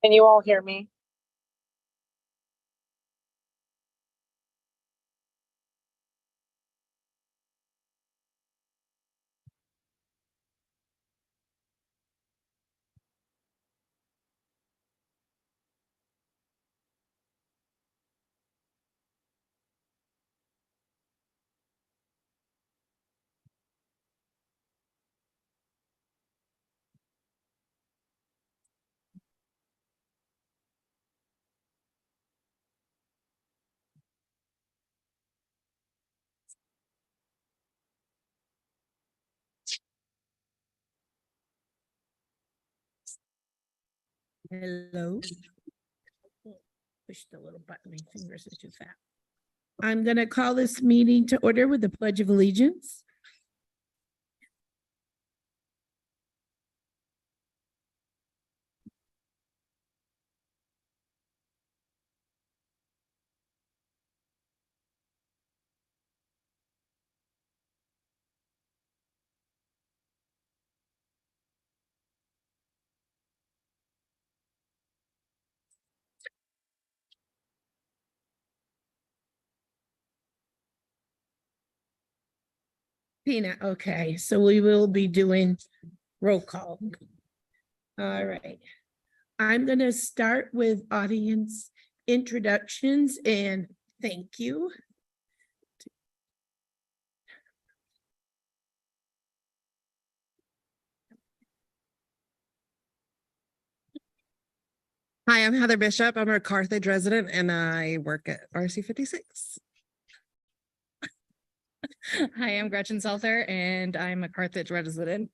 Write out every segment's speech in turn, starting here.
Can you all hear me? Hello. Push the little button, my fingers are too fat. I'm going to call this meeting to order with the Pledge of Allegiance. Tina, okay, so we will be doing roll call. All right. I'm going to start with audience introductions and thank you. Hi, I'm Heather Bishop. I'm a Carthage resident and I work at RSU56. Hi, I'm Gretchen Seltzer and I'm a Carthage resident.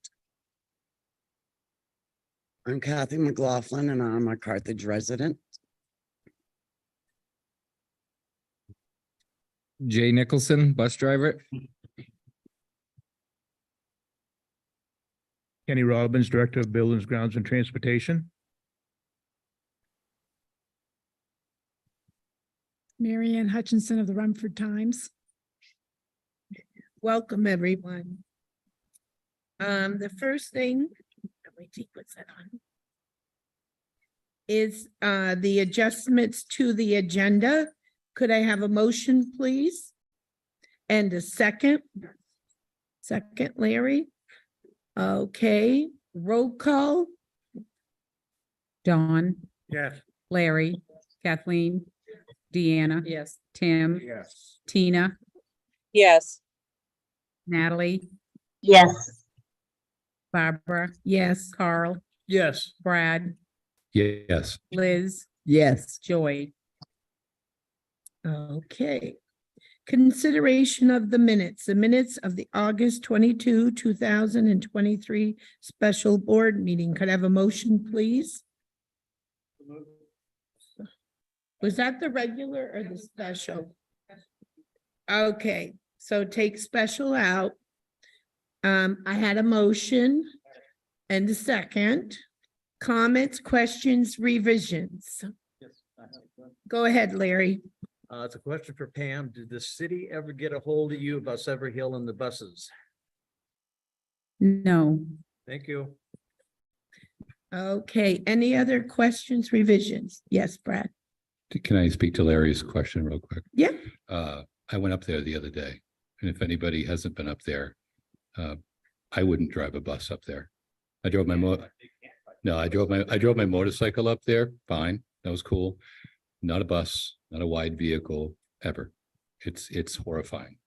I'm Kathy McLaughlin and I'm a Carthage resident. Jay Nicholson, bus driver. Kenny Robbins, Director of Buildings, Grounds and Transportation. Mary Ann Hutchinson of the Rumford Times. Welcome, everyone. The first thing, let me see what's that on, is the adjustments to the agenda. Could I have a motion, please? And a second? Second, Larry. Okay, roll call. Dawn, Yes. Larry, Kathleen, Deanna. Yes. Tim, Yes. Tina, Yes. Natalie, Yes. Barbara, Yes. Carl, Yes. Brad, Yes. Liz, Yes. Joy. Okay. Consideration of the minutes of the August 22, 2023 special board meeting. Could I have a motion, please? Was that the regular or the special? Okay, so take special out. I had a motion and a second. Comments, questions, revisions. Go ahead, Larry. It's a question for Pam. Did the city ever get a hold of you about Sever Hill and the buses? No, Thank you. Okay, any other questions, revisions? Yes, Brad. Can I speak to Larry's question real quick? Yeah. I went up there the other day, and if anybody hasn't been up there, I wouldn't drive a bus up there. I drove my motorcycle up there. Fine. That was cool. Not a bus, not a wide vehicle ever. It's horrifying.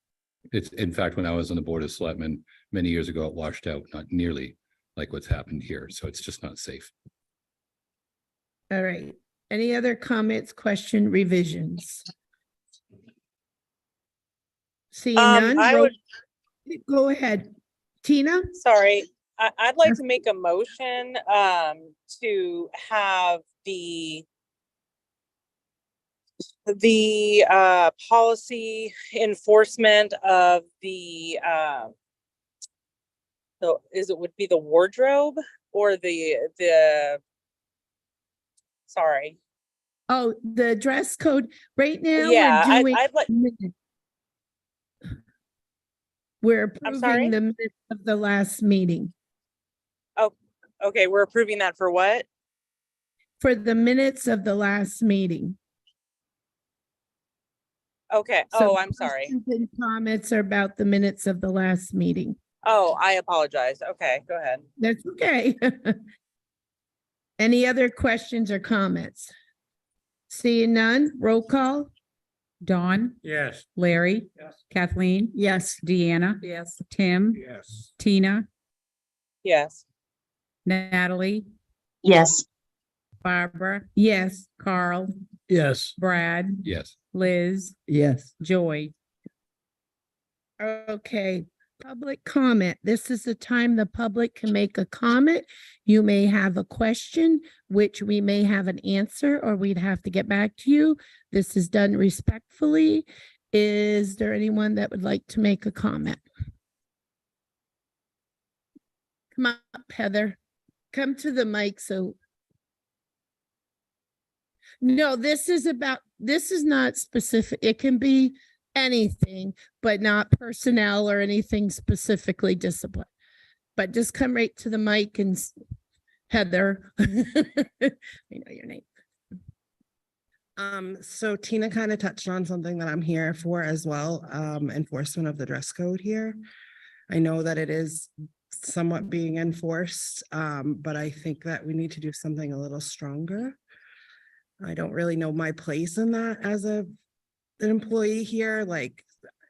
It's, in fact, when I was on the Board of Selectmen many years ago, it washed out, not nearly like what's happened here. So it's just not safe. All right. Any other comments, question, revisions? Seeing none, go ahead. Tina? Sorry, I'd like to make a motion to have the policy enforcement of the so would be the wardrobe or the sorry. Oh, the dress code right now. Yeah, we're doing. I'd like. We're I'm sorry? approving the minutes of the last meeting. Oh, okay. We're approving that for what? For the minutes of the last meeting. Okay. So Oh, I'm sorry. questions and comments are about the minutes of the last meeting. Oh, I apologize. Okay, go ahead. That's okay. Any other questions or comments? Seeing none, roll call? Dawn, Yes. Larry, Kathleen, Yes. Deanna, Yes. Tim, Yes. Tina, Yes. Natalie, Yes. Barbara, Yes. Carl, Yes. Brad, Yes. Liz, Yes. Joy. Okay, public comment. This is the time the public can make a comment. You may have a question, which we may have an answer, or we'd have to get back to you. This is done respectfully. Is there anyone that would like to make a comment? Come up, Heather. Come to the mic so. No, this is not specific. It can be anything, but not personnel or anything specifically discipline. But just come right to the mic and Heather. I know your name. So Tina kind of touched on something that I'm here for as well, enforcement of the dress code here. I know that it is somewhat being enforced, but I think that we need to do something a little stronger. I don't really know my place in that as an employee here, like,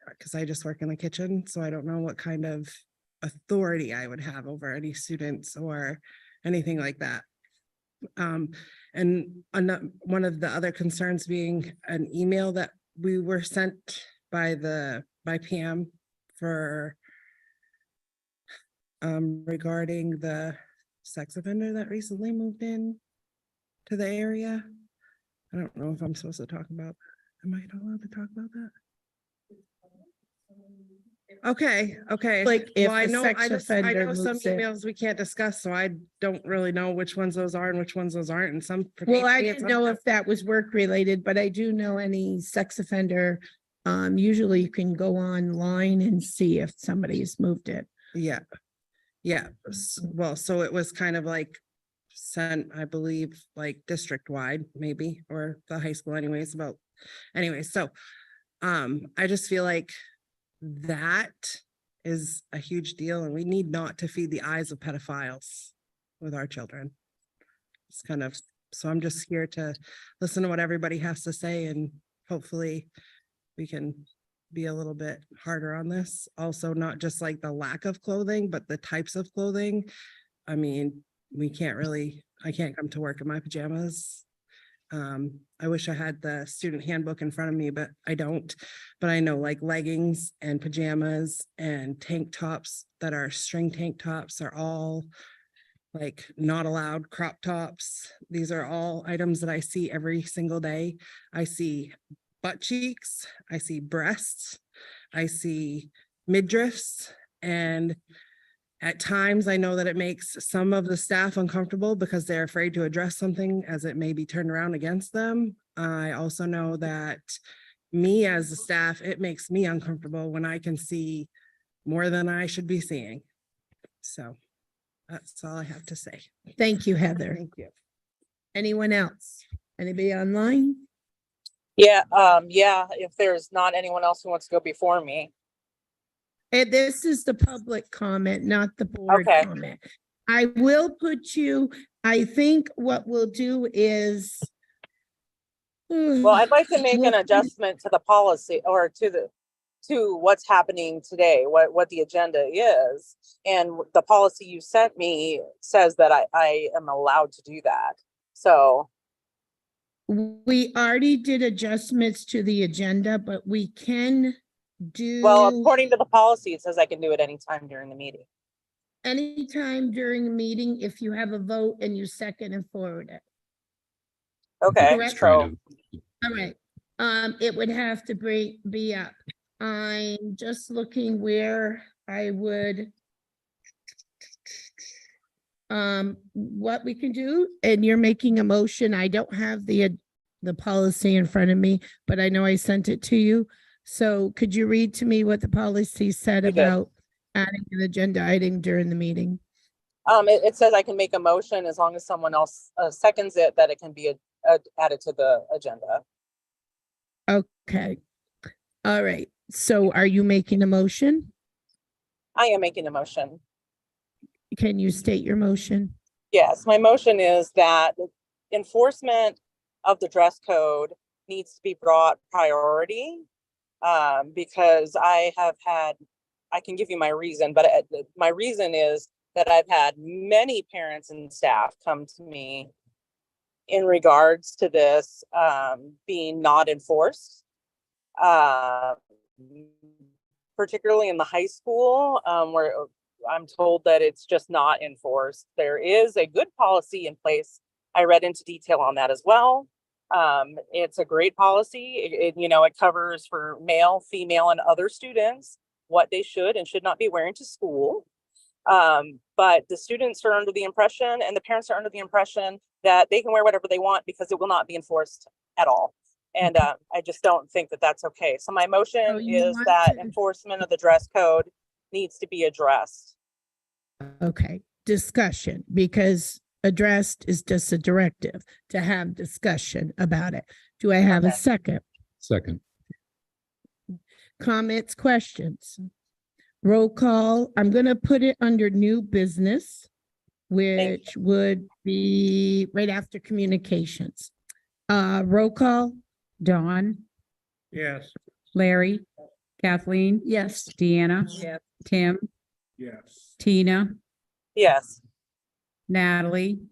because I just work in the kitchen, so I don't know what kind of authority I would have over any students or anything like that. And one of the other concerns being an email that we were sent by PM for regarding the sex offender that recently moved in to the area. I don't know if I'm supposed to talk about, am I not allowed to talk about that? Okay. Like if Well, I a know, sex I offender know some moves in. emails we can't discuss, so I don't really know which ones those are and which ones those aren't, and some. Well, I pertain to me and didn't some know don't. if that was work related, but I do know any sex offender. Usually you can go online and see if somebody's moved in. Yeah. Well, so it was kind of like sent, I believe, like district wide, maybe, or the high school anyways, so I just feel like that is a huge deal, and we need not to feed the eyes of pedophiles with our children. It's kind of, so I'm just here to listen to what everybody has to say, and hopefully we can be a little bit harder on this. Also, not just like the lack of clothing, but the types of clothing. I mean, I can't come to work in my pajamas. I wish I had the student handbook in front of me, but I don't. But I know like leggings and pajamas and tank tops that are string tank tops are all like not allowed. Crop tops. These are all items that I see every single day. I see butt cheeks, I see breasts, I see midriffs, and at times I know that it makes some of the staff uncomfortable because they're afraid to address something as it may be turned around against them. I also know that me as a staff, it makes me uncomfortable when I can see more than I should be seeing. So that's all I have to say. Thank you, Heather. Thank you. Anyone else? Anybody online? Yeah, if there's not anyone else who wants to go before me. And this is the public comment, not the board Okay. comment. I will put you, I think what we'll do is. Well, I'd like to make We'll- an adjustment to the policy or to what's happening today, what the agenda is. And the policy you sent me says that I am allowed to do that. So, We already did adjustments to the agenda, but we can do. well, according to the policy, it says I can do it anytime during the meeting. Anytime during a meeting, if you have a vote and you second and forward it. Okay, Correct. so, All right, it would have to be up. I'm just looking where I would. What we can do, and you're making a motion. I don't have the policy in front of me, but I know I sent it to you. So could you read to me what the policy said I did. about adding an agenda item during the meeting? It says I can make a motion as long as someone else seconds it, that it can be added to the agenda. Okay. All right. So are you making a motion? I am making a motion. Can you state your motion? Yes, my motion is that enforcement of the dress code needs to be brought priority. Because I can give you my reason, but my reason is that I've had many parents and staff come to me in regards to this being not enforced. Particularly in the high school, where I'm told that it's just not enforced. There is a good policy in place. I read into detail on that as well. It's a great policy. It covers for male, female, and other students what they should and should not be wearing to school. But the students are under the impression, and the parents are under the impression, that they can wear whatever they want because it will not be enforced at all. And I just don't think that that's okay. So my motion So you is want that to- enforcement of the dress code needs to be addressed. Okay, discussion, because addressed is just a directive to have discussion about it. Do I have a Okay. second? Second, Comments, questions? Roll call. I'm gonna put it under new business, which would be right after communications. Roll call? Dawn, Yes. Larry, Kathleen. Yes. Deanna. Yes. Tim, Yes. Tina, Yes. Natalie,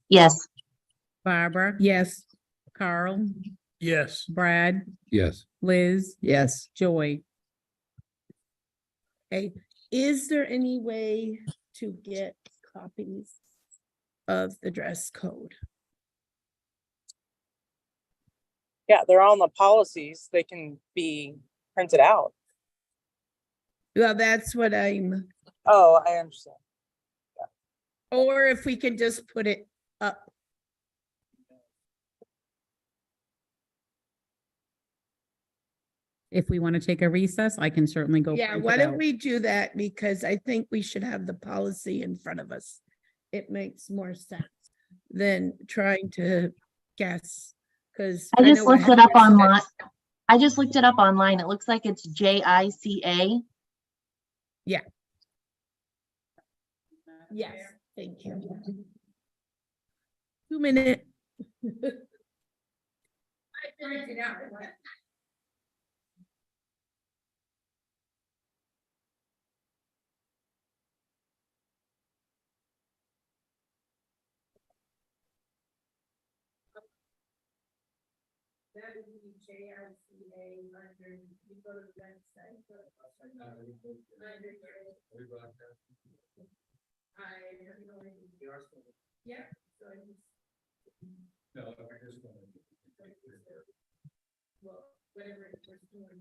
Yes. Barbara. Yes. Carl, Yes. Brad, yes. Liz, Yes. Joy. Okay, is there any way to get copies of the dress code? Yeah, they're all in the policies. They can be printed out. Well, that's what I'm, Oh, I understand. or if we can just put it up. If we want to take a recess, I can certainly go. Yeah, print why it don't out. we do that? Because I think we should have the policy in front of us. It makes more sense than trying to guess, because. I just looked it up online. I just looked it up online. It looks like it's JICA. Yeah. Yes, thank you. 2 minutes. That would be JICA under, you go to the website. I have no idea. Yeah. So I just. No, Well, whatever it was doing.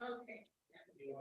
Okay. Yeah.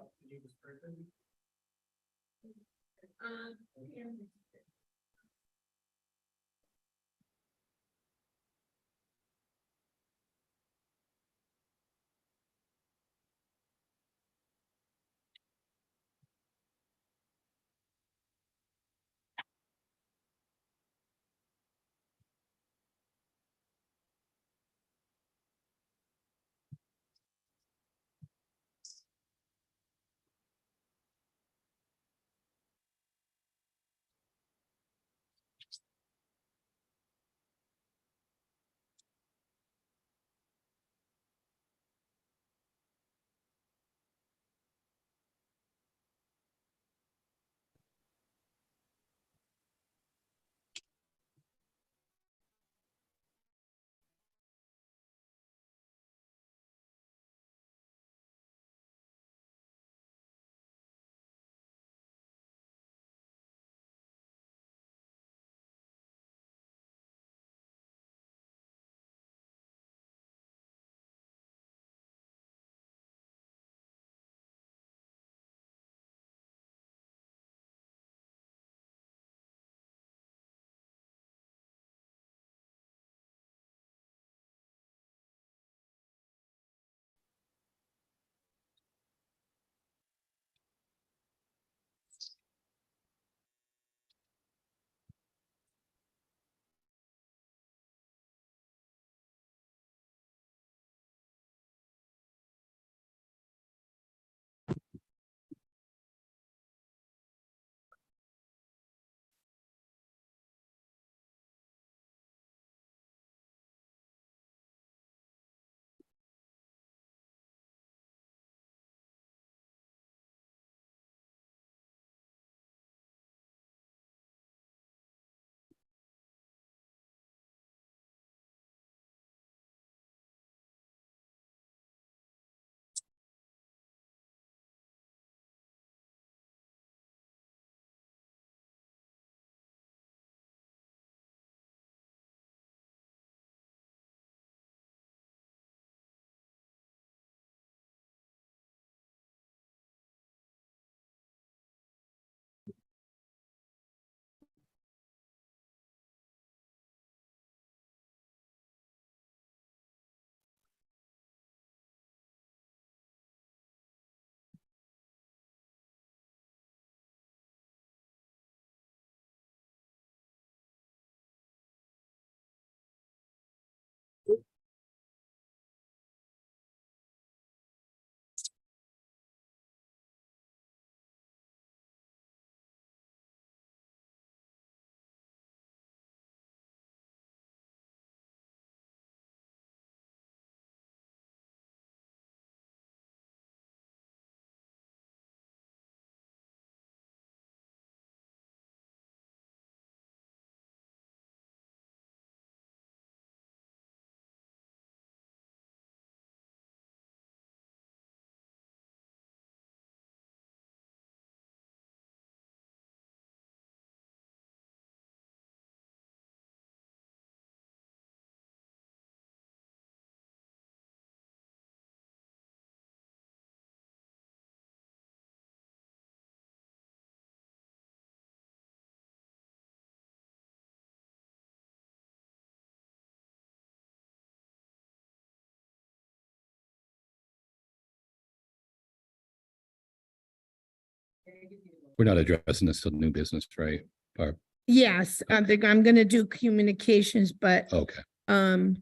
We're not addressing this till new business, right? Barb? Yes, I think I'm gonna do communications, but Okay. I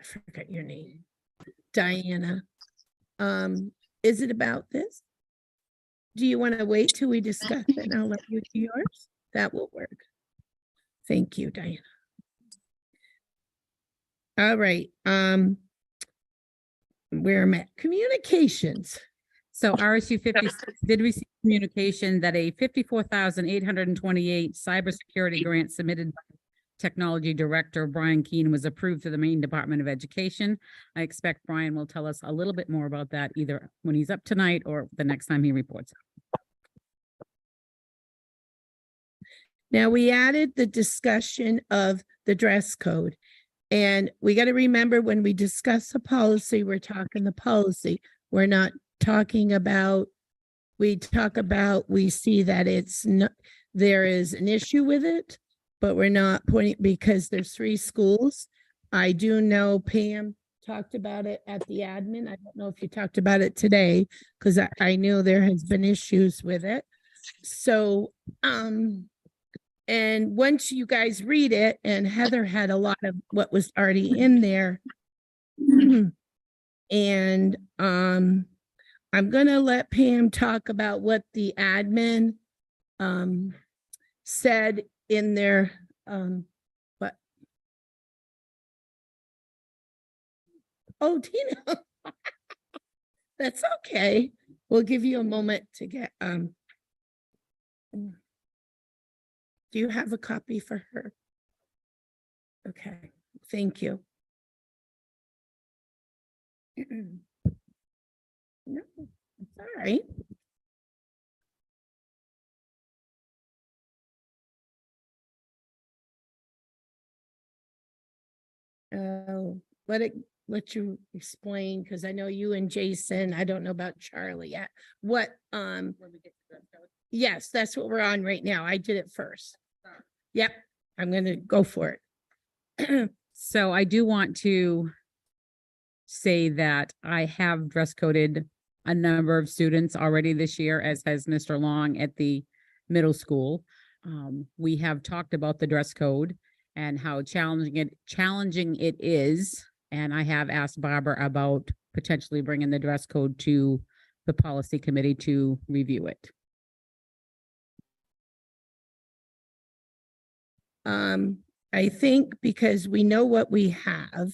forgot your name. Diana. Is it about this? Do you want to wait till we discuss it and I'll let you do yours? That will work. Thank you, Diana. All right, where am I at? Communications. So RSU 56 did receive communication that a 54,828 cybersecurity grant submitted by Technology Director Brian Keene was approved to the Maine Department of Education. I expect Brian will tell us a little bit more about that either when he's up tonight or the next time he reports. Now, we added the discussion of the dress code. And we got to remember when we discuss the policy, we're talking the policy. We're not talking about, we see that it's not, there is an issue with it, but we're not pointing because there's 3 schools. I do know Pam talked about it at the admin. I don't know if you talked about it today because I knew there has been issues with it. So, and once you guys read it, and Heather had a lot of what was already in there. And I'm gonna let Pam talk about what the admin said in their what? Oh, Tina. That's okay. We'll give you a moment to get do you have a copy for her? Okay, thank you. No, it's all right. Let you explain, because I know you and Jason, I don't know about Charlie yet. What, yes, that's what we're on right now. I did it first. Yep, I'm gonna go for it. So I do want to say that I have dress coded a number of students already this year, as has Mr. Long at the middle school. We have talked about the dress code and how challenging it is. And I have asked Barbara about potentially bringing the dress code to the policy committee to review it. I think because we know what we have,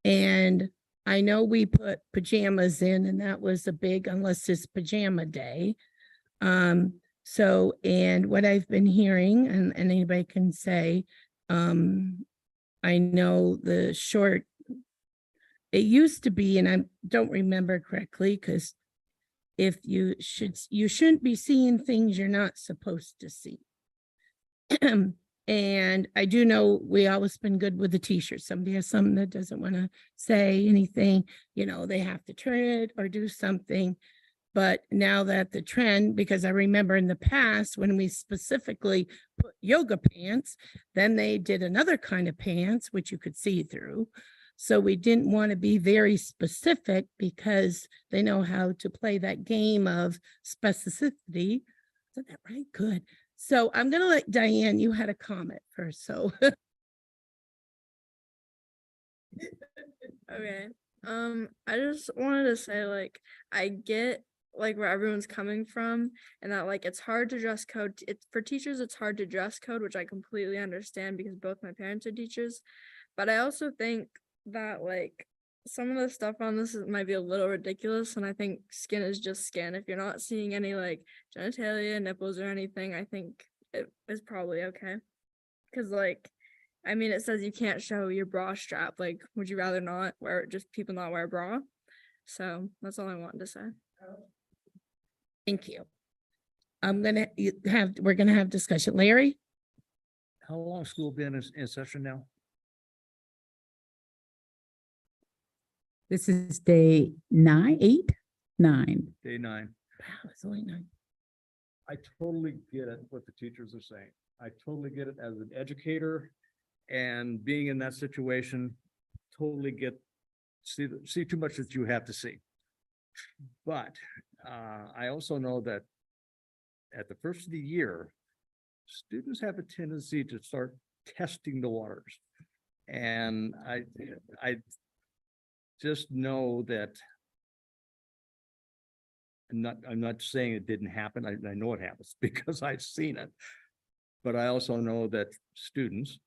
and I know we put pajamas in, and that was a big, unless it's pajama day. So, and what I've been hearing, and anybody can say, I know the short, it used to be, and I don't remember correctly, because if you shouldn't be seeing things you're not supposed to see. And I do know we always been good with the t-shirts. Somebody has something that doesn't want to say anything, you know, they have to turn it or do something. But now that the trend, because I remember in the past when we specifically put yoga pants, then they did another kind of pants, which you could see through. So we didn't want to be very specific because they know how to play that game of specificity. Is that right? Good. So I'm going to let Diane, you had a comment first, so. Okay. I just wanted to say, like, I get like where everyone's coming from, and that like it's hard to dress code. It's for teachers, it's hard to dress code, which I completely understand because both my parents are teachers. But I also think that like some of the stuff on this might be a little ridiculous, and I think skin is just skin. If you're not seeing any like genitalia, nipples, or anything, I think it is probably okay. Because like, I mean, it says you can't show your bra strap. Like, would you rather not wear, just people not wear a bra? So that's all I wanted to say. Thank you. We're gonna have discussion. Larry? How long school been in session now? This is day 9. Day 9. Wow, it's only 9. I totally get it, what the teachers are saying. I totally get it as an educator and being in that situation, totally get, see too much that you have to see. But I also know that at the first of the year, students have a tendency to start testing the waters. And I just know that I'm not saying it didn't happen. I know it happens because I've seen it. But I also know that students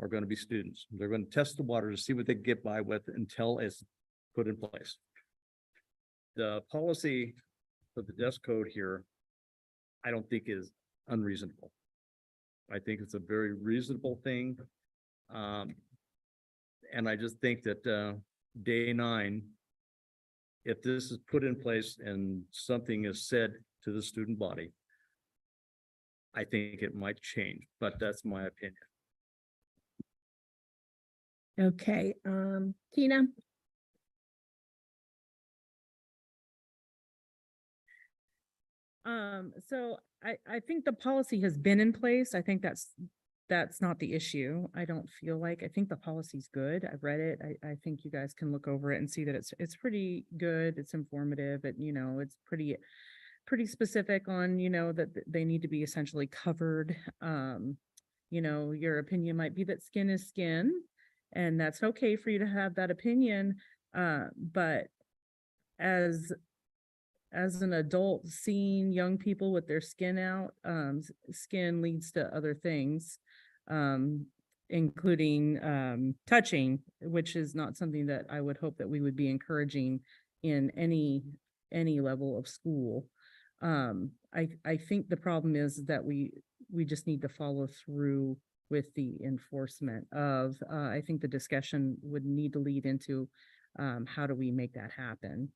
are going to be students. They're going to test the water to see what they get by with until it's put in place. The policy for the dress code here, I don't think is unreasonable. I think it's a very reasonable thing. And I just think that day 9, if this is put in place and something is said to the student body, I think it might change, but that's my opinion. Okay, Tina? So I think the policy has been in place. I think that's not the issue. I don't feel like, I think the policy's good. I've read it. I think you guys can look over it and see that it's pretty good. It's informative. It, it's pretty specific on, that they need to be essentially covered. Your opinion might be that skin is skin, and that's okay for you to have that opinion. But as an adult, seeing young people with their skin out, skin leads to other things, including touching, which is not something that I would hope that we would be encouraging in any level of school. I think the problem is that we just need to follow through with the enforcement of, I think the discussion would need to lead into, how do we make that happen?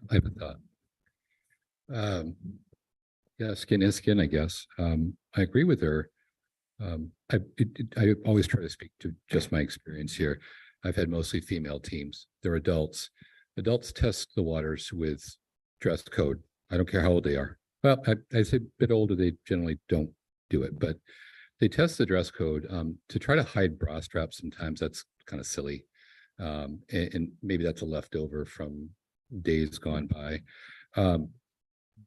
I have a thought. Yeah, skin is skin, I guess. I agree with her. I always try to speak to just my experience here. I've had mostly female teams. They're adults. Adults test the waters with dress code. I don't care how old they are. Well, I say a bit older, they generally don't do it, but they test the dress code to try to hide bra straps. Sometimes that's kind of silly. And maybe that's a leftover from days gone by.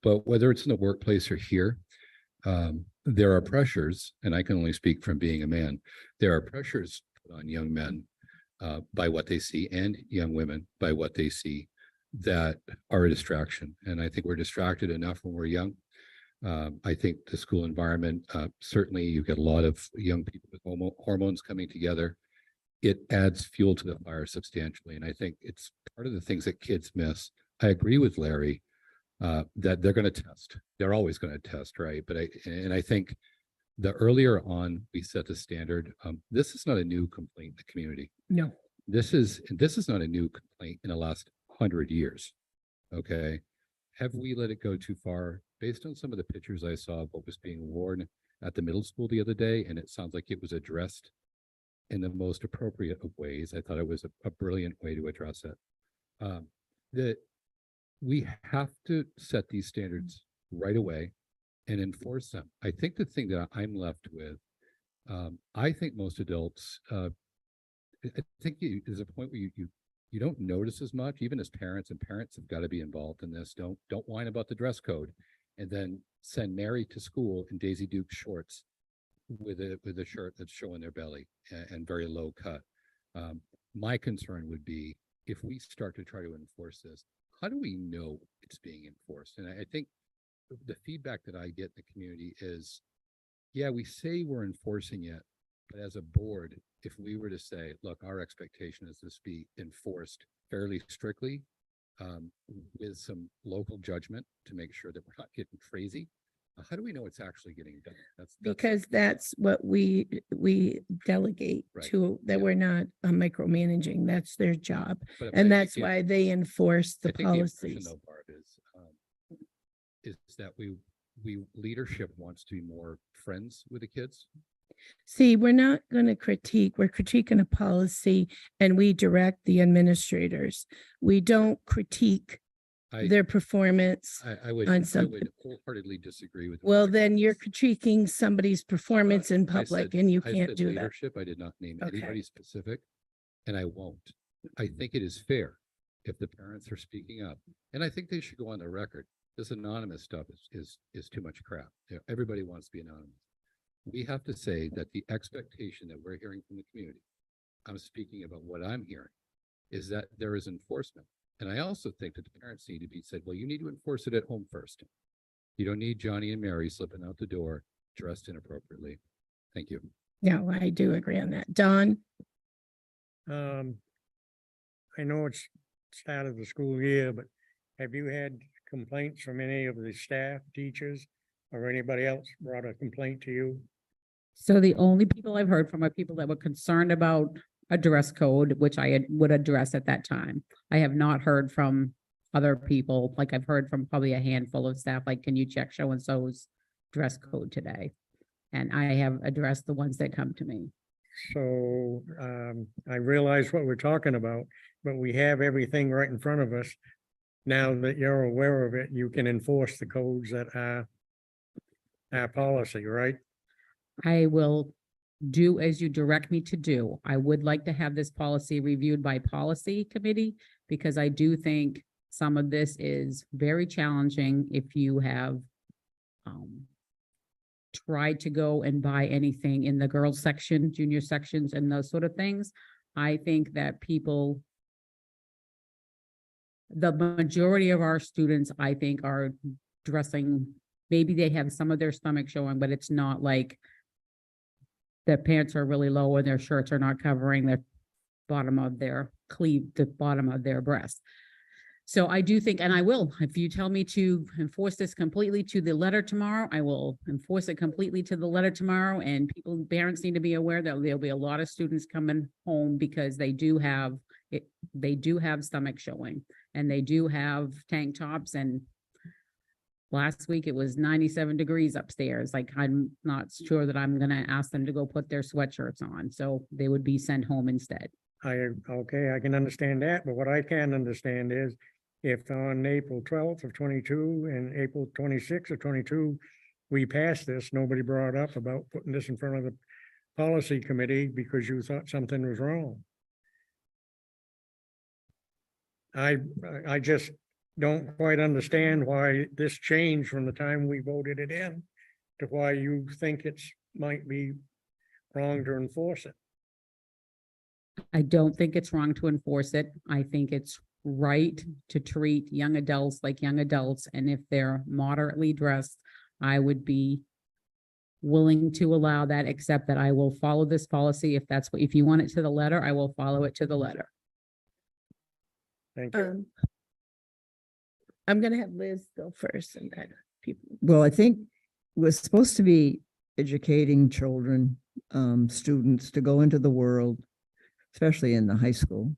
But whether it's in the workplace or here, there are pressures, and I can only speak from being a man. There are pressures put on young men by what they see, and young women by what they see, that are a distraction. And I think we're distracted enough when we're young. I think the school environment, certainly you get a lot of young people with hormones coming together. It adds fuel to the fire substantially. And I think it's part of the things that kids miss. I agree with Larry that they're going to test. They're always going to test, right? But I think the earlier on we set the standard, this is not a new complaint in the community. No. This is not a new complaint in the last 100 years. Okay. Have we let it go too far? Based on some of the pictures I saw of what was being worn at the middle school the other day, and it sounds like it was addressed in the most appropriate of ways. I thought it was a brilliant way to address it. That we have to set these standards right away and enforce them. I think the thing that I'm left with, I think most adults, I think there's a point where you don't notice as much, even as parents, and parents have got to be involved in this. Don't whine about the dress code and then send Mary to school in Daisy Duke shorts with a shirt that's showing their belly and very low cut. My concern would be, if we start to try to enforce this, how do we know it's being enforced? And I think the feedback that I get in the community is, yeah, we say we're enforcing it, but as a board, if we were to say, look, our expectation is this be enforced fairly strictly, with some local judgment to make sure that we're not getting crazy, how do we know it's actually getting done? That's Because that's what we delegate Right. to, that Yeah. we're not micromanaging. That's their job. but And I that's think why they enforce the I think the impression policies. though, Barb, is that we leadership wants to be more friends with the kids. See, we're not going to critique, we're critiquing a policy, and we direct the administrators. We don't critique I their performance. I would on I something. would wholeheartedly disagree with. Well, then you're critiquing somebody's performance in I public, said- and you I can't said do that. leadership. I did not name Okay. anybody specific, and I won't. I think it is fair if the parents are speaking up, and I think they should go on the record. This anonymous stuff is too much crap. You know, everybody wants to be anonymous. We have to say that the expectation that we're hearing from the community, I'm speaking about what I'm hearing, is that there is enforcement. And I also think that the parents need to be said, well, you need to enforce it at home first. You don't need Johnny and Mary slipping out the door dressed inappropriately. Thank you. Yeah, I do agree on that. Don? I know it's start of the school year, but have you had complaints from any of the staff, teachers, or anybody else brought a complaint to you? So the only people I've heard from are people that were concerned about a dress code, which would address at that time. I have not heard from other people, like I've heard from probably a handful of staff, like, can you check so-and-so's dress code today? And I have addressed the ones that come to me. So I realize what we're talking about, but we have everything right in front of us. Now that you're aware of it, you can enforce the codes that are our policy, right? I will do as you direct me to do. I would like to have this policy reviewed by policy committee because I do think some of this is very challenging if you have tried to go and buy anything in the girls section, junior sections, and those sort of things. I think that the majority of our students, I think, are dressing, maybe they have some of their stomach showing, but it's not like their pants are really low and their shirts are not covering the bottom of their the bottom of their breast. So I do think, and I will, if you tell me to enforce this completely to the letter tomorrow, I will enforce it completely to the letter tomorrow. And parents need to be aware that there'll be a lot of students coming home because they do have stomach showing and they do have tank tops. And last week it was 97 degrees upstairs. Like, I'm not sure that I'm gonna ask them to go put their sweatshirts on. So they would be sent home instead. Okay, I can understand that, but what I can't understand is if on April 12th of 22 and April 26th of 22, we passed this, nobody brought up about putting this in front of the policy committee because you thought something was wrong. I just don't quite understand why this changed from the time we voted it in to why you think it's might be wrong to enforce it. I don't think it's wrong to enforce it. I think it's right to treat young adults like young adults. And if they're moderately dressed, I would be willing to allow that, except that I will follow this policy. If you want it to the letter, I will follow it to the letter. Thank you. I'm gonna have Liz go first and then people. Well, I think we're supposed to be educating children, students to go into the world, especially in the high school,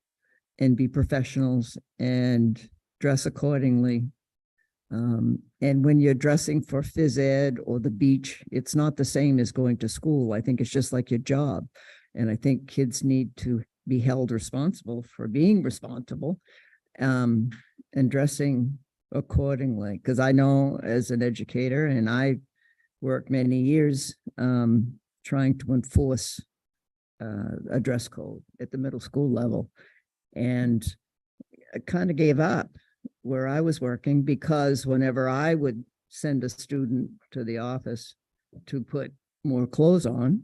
and be professionals and dress accordingly. And when you're dressing for phys ed or the beach, it's not the same as going to school. I think it's just like your job. And I think kids need to be held responsible for being responsible, and dressing accordingly. Because I know as an educator, and I worked many years trying to enforce a dress code at the middle school level. And I kind of gave up where I was working because whenever I would send a student to the office to put more clothes on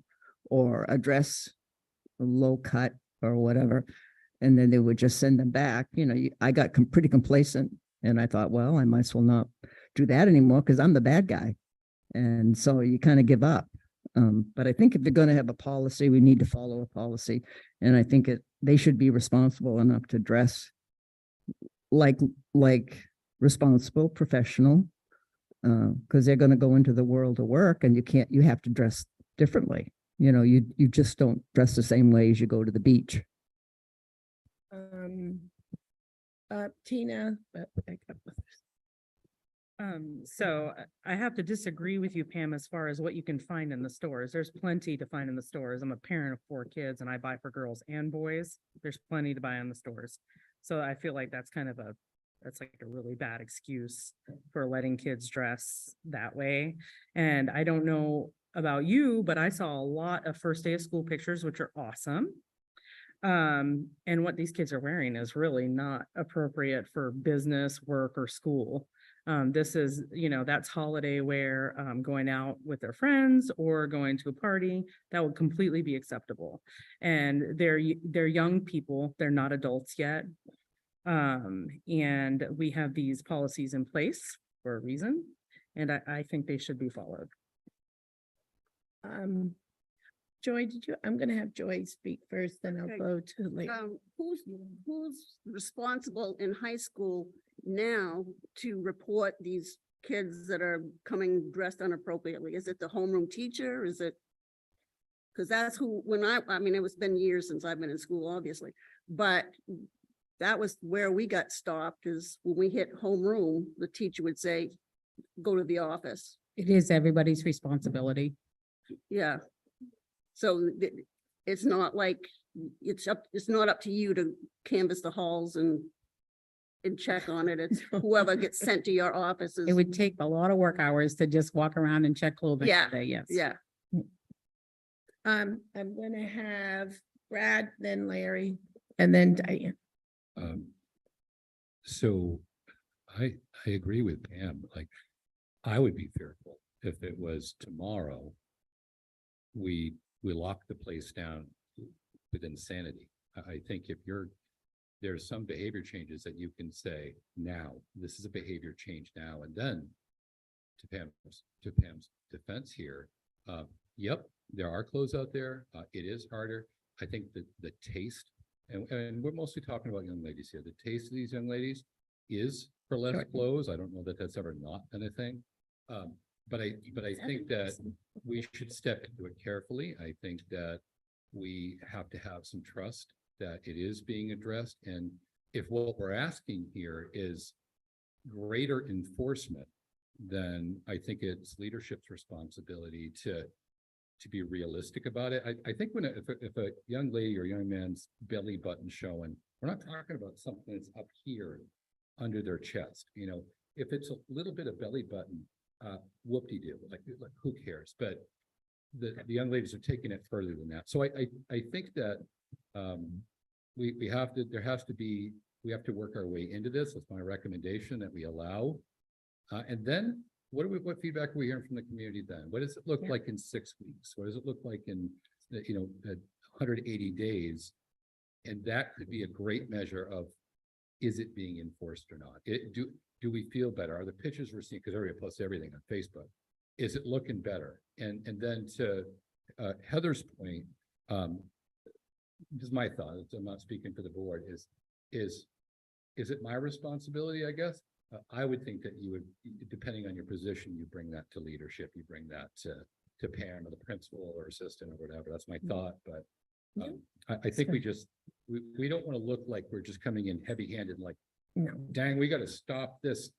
or a dress low cut or whatever, and then they would just send them back, I got pretty complacent and I thought, well, I might as well not do that anymore because I'm the bad guy. And so you kind of give up. But I think if they're going to have a policy, we need to follow a policy. And I think they should be responsible enough to dress like responsible, professional, because they're going to go into the world of work and you have to dress differently. You just don't dress the same way as you go to the beach. Tina. So I have to disagree with you, Pam, as far as what you can find in the stores. There's plenty to find in the stores. I'm a parent of 4 kids and I buy for girls and boys. There's plenty to buy in the stores. So I feel like that's like a really bad excuse for letting kids dress that way. And I don't know about you, but I saw a lot of first day of school pictures, which are awesome. And what these kids are wearing is really not appropriate for business, work, or school. This is, that's holiday wear, going out with their friends or going to a party, that would completely be acceptable. And they're young people, they're not adults yet. And we have these policies in place for a reason, and I think they should be followed. Joy, I'm gonna have Joy speak first, then I'll Okay. go to Larry. Who's responsible in high school now to report these kids that are coming dressed inappropriately? Is it the homeroom teacher? Is it? Because that's who, when I mean, it's been years since I've been in school, obviously, but that was where we got stopped, is when we hit homeroom, the teacher would say, go to the office. It is everybody's responsibility. Yeah. So it's not like, it's not up to you to canvass the halls and check on it. It's whoever gets sent to your offices. It would take a lot of work hours to just walk around and check clothing. Yeah, today, yes. Yeah. I'm gonna have Brad, then Larry, and then Diane. So I agree with Pam, like, I would be fearful if it was tomorrow. We lock the place down with insanity. I think if there's some behavior changes that you can say now, this is a behavior change now, and then to Pam's defense here, yep, there are clothes out there. It is harder. I think that the taste, and we're mostly talking about young ladies here, the taste of these young ladies is for less clothes. I don't know that that's ever not been a thing. But I think that we should step into it carefully. I think that we have to have some trust that it is being addressed. And if what we're asking here is greater enforcement, then I think it's leadership's responsibility to be realistic about it. I think if a young lady or young man's belly button showing, we're not talking about something that's up here under their chest. If it's a little bit of belly button, whoop-de-doo, like who cares? But the young ladies are taking it further than that. So I think that we have to work our way into this. That's my recommendation, that we allow. And then what feedback are we hearing from the community then? What does it look like in 6 weeks? What does it look like in 180 days? And that could be a great measure of, is it being enforced or not? Do we feel better? Are the pictures we're seeing, because everybody posts everything on Facebook, is it looking better? And then to Heather's point, this is my thought, I'm not speaking for the board, is it my responsibility, I guess? I would think that you would, depending on your position, you bring that to leadership, you bring that to Pam or the principal or assistant or whatever. That's my thought, but I think we don't want to look like we're just coming in heavy-handed, like, No. dang, we got to stop this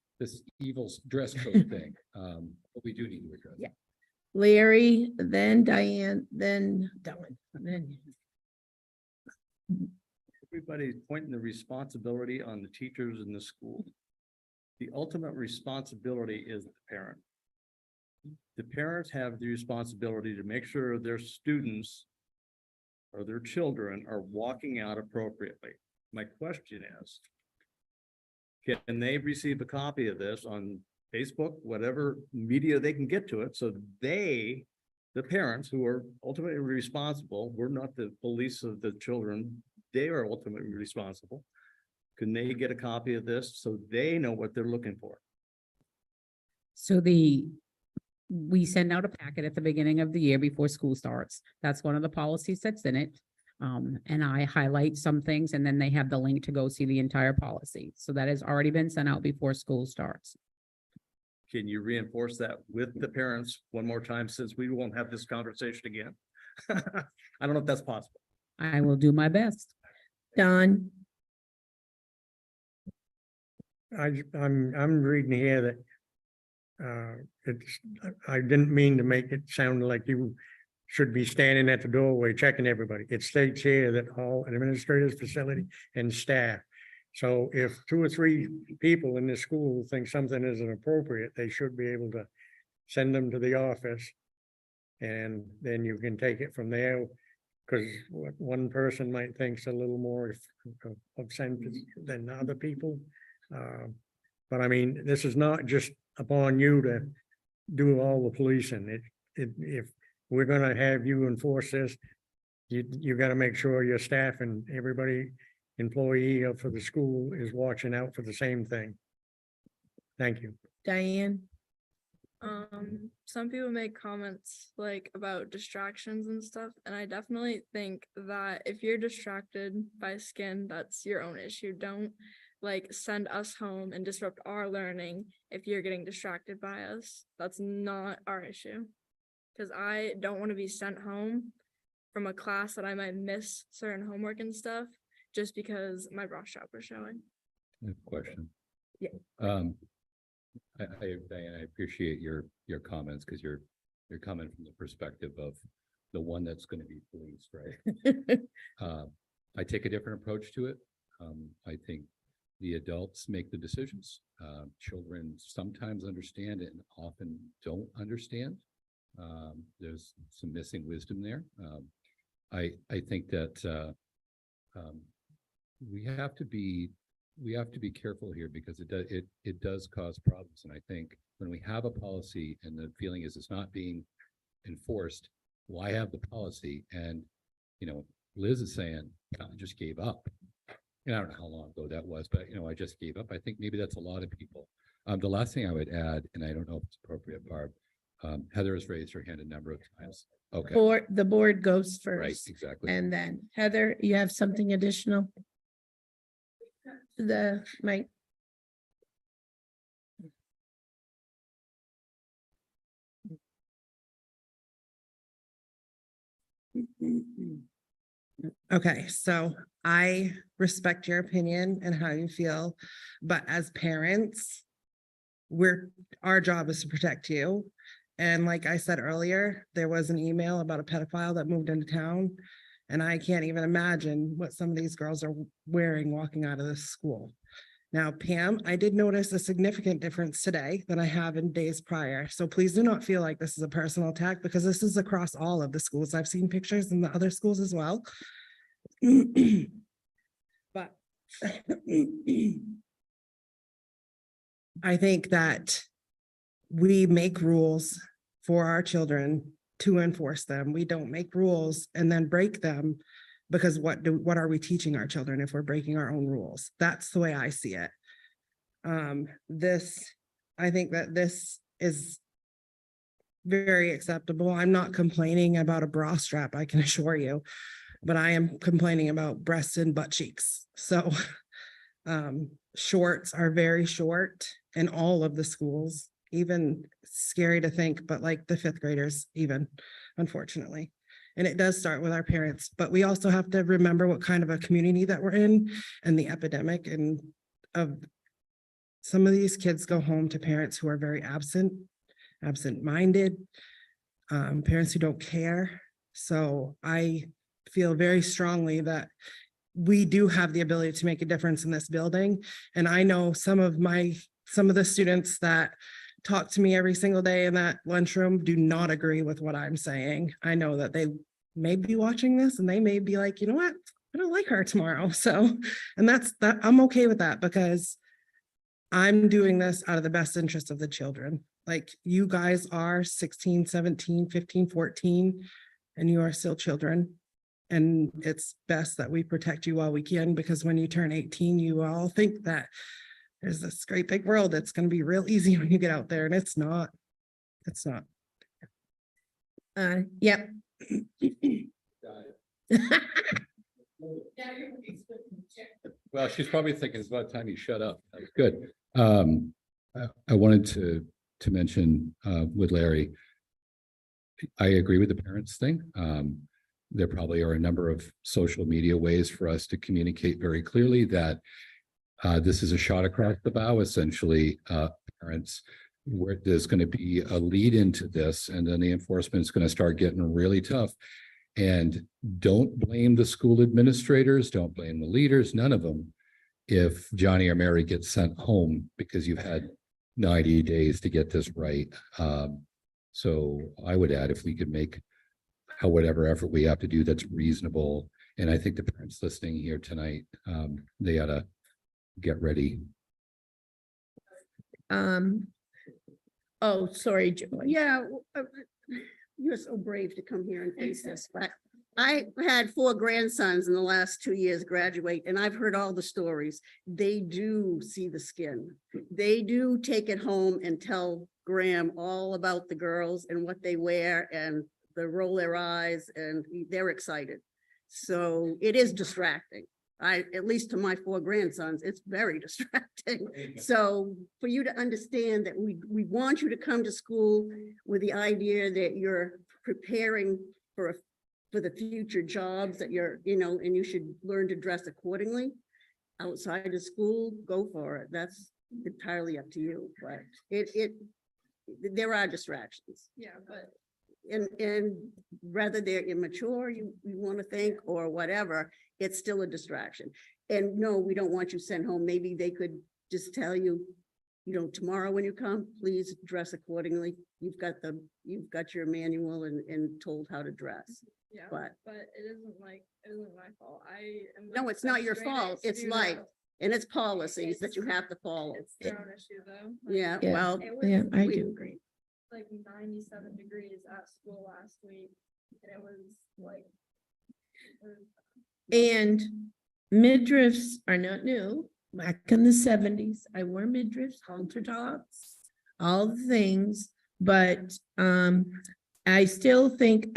evil dress code thing. But we do need to address it. Larry, then Diane, then Dylan, then. Everybody's pointing the responsibility on the teachers in the school. The ultimate responsibility is the parent. The parents have the responsibility to make sure their students or their children are walking out appropriately. My question is, can they receive a copy of this on Facebook, whatever media they can get to it, so the parents who are ultimately responsible, we're not the police of the children, they are ultimately responsible. Can they get a copy of this so they know what they're looking for? So we send out a packet at the beginning of the year before school starts. That's one of the policies that's in it. And I highlight some things, and then they have the link to go see the entire policy. So that has already been sent out before school starts. Can you reinforce that with the parents one more time, since we won't have this conversation again? I don't know if that's possible. I will do my best. Don, I'm reading here that I didn't mean to make it sound like you should be standing at the doorway checking everybody. It states here that all administrators, facility, and staff. So if 2 or 3 people in the school think something isn't appropriate, they should be able to send them to the office. And then you can take it from there, because what one person might think's a little more offensive than other people. But I mean, this is not just upon you to do all the policing. If we're gonna have you enforce this, you gotta make sure your staff and everybody, employee for the school is watching out for the same thing. Thank you. Diane? Some people make comments like about distractions and stuff, and I definitely think that if you're distracted by skin, that's your own issue. Don't like send us home and disrupt our learning if you're getting distracted by us. That's not our issue. Because I don't want to be sent home from a class that I might miss certain homework and stuff just because my bra strap was showing. I have a question. Yeah. Diane, I appreciate your comments because you're coming from the perspective of the one that's going to be policed, right? I take a different approach to it. I think the adults make the decisions. Children sometimes understand it and often don't understand. There's some missing wisdom there. I think that we have to be careful here because it does cause problems. And I think when we have a policy and the feeling is it's not being enforced, why have the policy? And Liz is saying, I just gave up. And I don't know how long ago that was, but I just gave up. I think maybe that's a lot of people. The last thing I would add, and I don't know if it's appropriate, Barb, Heather has raised her hand a number of times. Okay. The board goes Right, first. exactly. And then Heather, you have something additional? The mic. Okay, so I respect your opinion and how you feel, but as parents, our job is to protect you. And like I said earlier, there was an email about a pedophile that moved into town. And I can't even imagine what some of these girls are wearing walking out of this school. Now, Pam, I did notice a significant difference today than I have in days prior. So please do not feel like this is a personal attack because this is across all of the schools. I've seen pictures in the other schools as well. But I think that we make rules for our children to enforce them. We don't make rules and then break them because what are we teaching our children if we're breaking our own rules? That's the way I see it. I think that this is very acceptable. I'm not complaining about a bra strap, I can assure you, but I am complaining about breasts and butt cheeks. So shorts are very short in all of the schools, even scary to think, but like the fifth graders even, unfortunately. And it does start with our parents, but we also have to remember what kind of a community that we're in and the epidemic and of some of these kids go home to parents who are very absent-minded, parents who don't care. So I feel very strongly that we do have the ability to make a difference in this building. And I know some of the students that talk to me every single day in that lunchroom do not agree with what I'm saying. I know that they may be watching this and they may be like, you know what, I don't like her tomorrow. So, and that's that, I'm okay with that because I'm doing this out of the best interest of the children. Like you guys are 16, 17, 15, 14, and you are still children. And it's best that we protect you while we can, because when you turn 18, you all think that there's this great big world that's going to be real easy when you get out there, and it's not. It's not. Yep. Well, she's probably thinking it's about time you shut up. That's good. I wanted to mention with Larry, I agree with the parents thing. There probably are a number of social media ways for us to communicate very clearly that this is a shot across the bow, essentially, parents, where there's going to be a lead into this, and then the enforcement is going to start getting really tough. And don't blame the school administrators, don't blame the leaders, none of them, if Johnny or Mary gets sent home because you've had 90 days to get this right. So I would add, if we could make whatever effort we have to do that's reasonable. And I think the parents listening here tonight, they ought to get ready. Oh, sorry, Joy. Yeah, you're so brave to come here and face this, but I had 4 grandsons in the last 2 years graduate, and I've heard all the stories. They do see the skin. They do take it home and tell Graham all about the girls and what they wear and they roll their eyes and they're excited. So it is distracting. At least to my 4 grandsons, it's very distracting. So for you to understand that we want you to come to school with the idea that you're preparing for the future jobs that you're, and you should learn to dress accordingly outside of school, go for it. That's entirely up to you, but there are distractions. Yeah, but And rather they're immature, you want to think, or whatever, it's still a distraction. And no, we don't want you sent home. Maybe they could just tell you, tomorrow when you come, please dress accordingly. You've got your manual and told how to dress. yeah, But it isn't my fault. no, it's not your fault. It's life. And it's policies that you have to follow. It's their own issue though. Yeah, Yeah. well, Yeah, I we- do agree. Like 97 degrees at school last week, and it was like. And midriffs are not new. Back in the 70s, I wore midriffs, halter tops, all the things. But I still think,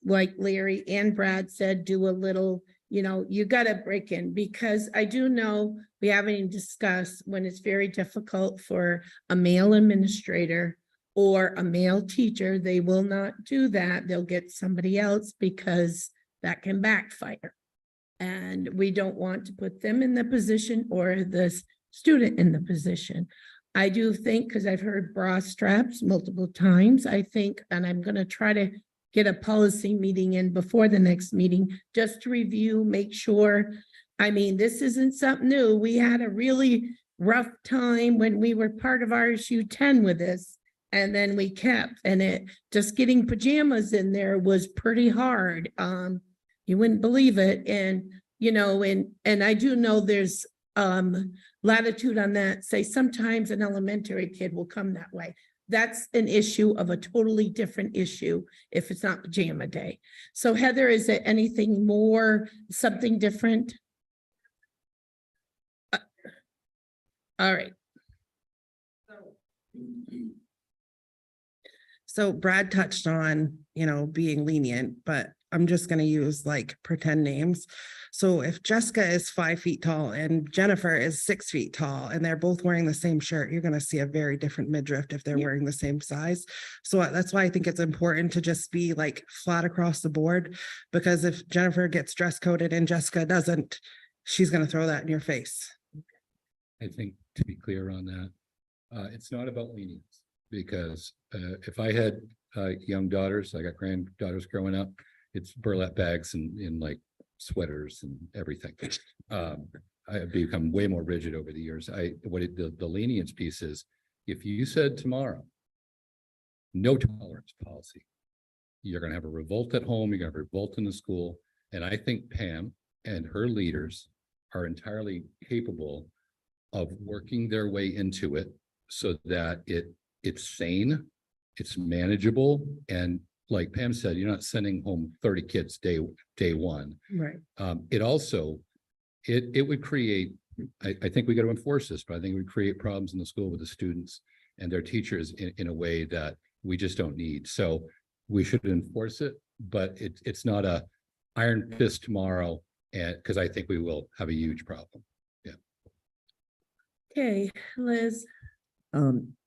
like Larry and Brad said, do a little, you gotta break in, because I do know we haven't even discussed when it's very difficult for a male administrator or a male teacher, they will not do that. They'll get somebody else because that can backfire. And we don't want to put them in the position or the student in the position. I do think, because I've heard bra straps multiple times, I think, and I'm going to try to get a policy meeting in before the next meeting, just to review, make sure. I mean, this isn't something new. We had a really rough time when we were part of RSU 10 with this. And then we kept, and it just getting pajamas in there was pretty hard. You wouldn't believe it. And, and I do know there's latitude on that. Say sometimes an elementary kid will come that way. That's an issue of a totally different issue if it's not pajama day. So Heather, is there anything more, something different? All right. So Brad touched on, being lenient, but I'm just gonna use like pretend names. So if Jessica is 5 feet tall and Jennifer is 6 feet tall and they're both wearing the same shirt, you're gonna see a very different midriff if they're wearing the same size. So that's why I think it's important to just be like flat across the board, because if Jennifer gets dress coded and Jessica doesn't, she's gonna throw that in your face. I think to be clear on that, it's not about lenience, because if I had young daughters, I got granddaughters growing up, it's burlap bags and in like sweaters and everything. I've become way more rigid over the years. The lenience piece is, if you said tomorrow, no tolerance policy, you're gonna have a revolt at home, you're gonna have a revolt in the school. And I think Pam and her leaders are entirely capable of working their way into it so that it's sane, it's manageable, and like Pam said, you're not sending home 30 kids day one. Right. It also, it would create, I think we got to enforce this, but I think it would create problems in the school with the students and their teachers in a way that we just don't need. So we should enforce it, but it's not a iron fist tomorrow, and because I think we will have a huge problem. Yeah. Okay, Liz.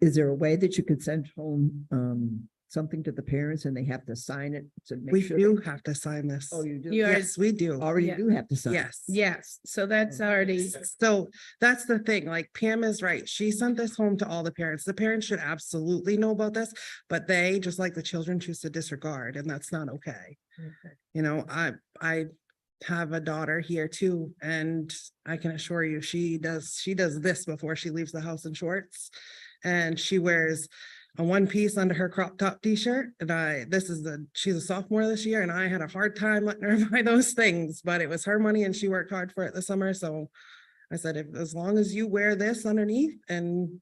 Is there a way that you could send home something to the parents and they have to sign it to make We sure? do have to sign this. Oh, you do? Yes, we do. Already Yeah. do have to sign. Yes. Yes, so that's already, So that's the thing, like Pam is right. She sent this home to all the parents. The parents should absolutely know about this, but they, just like the children, choose to disregard, and that's not okay. I have a daughter here too, and I can assure you, she does this before she leaves the house in shorts. And she wears a one piece under her crop top t-shirt. And she's a sophomore this year, and I had a hard time letting her buy those things, but it was her money and she worked hard for it this summer. So I said, as long as you wear this underneath and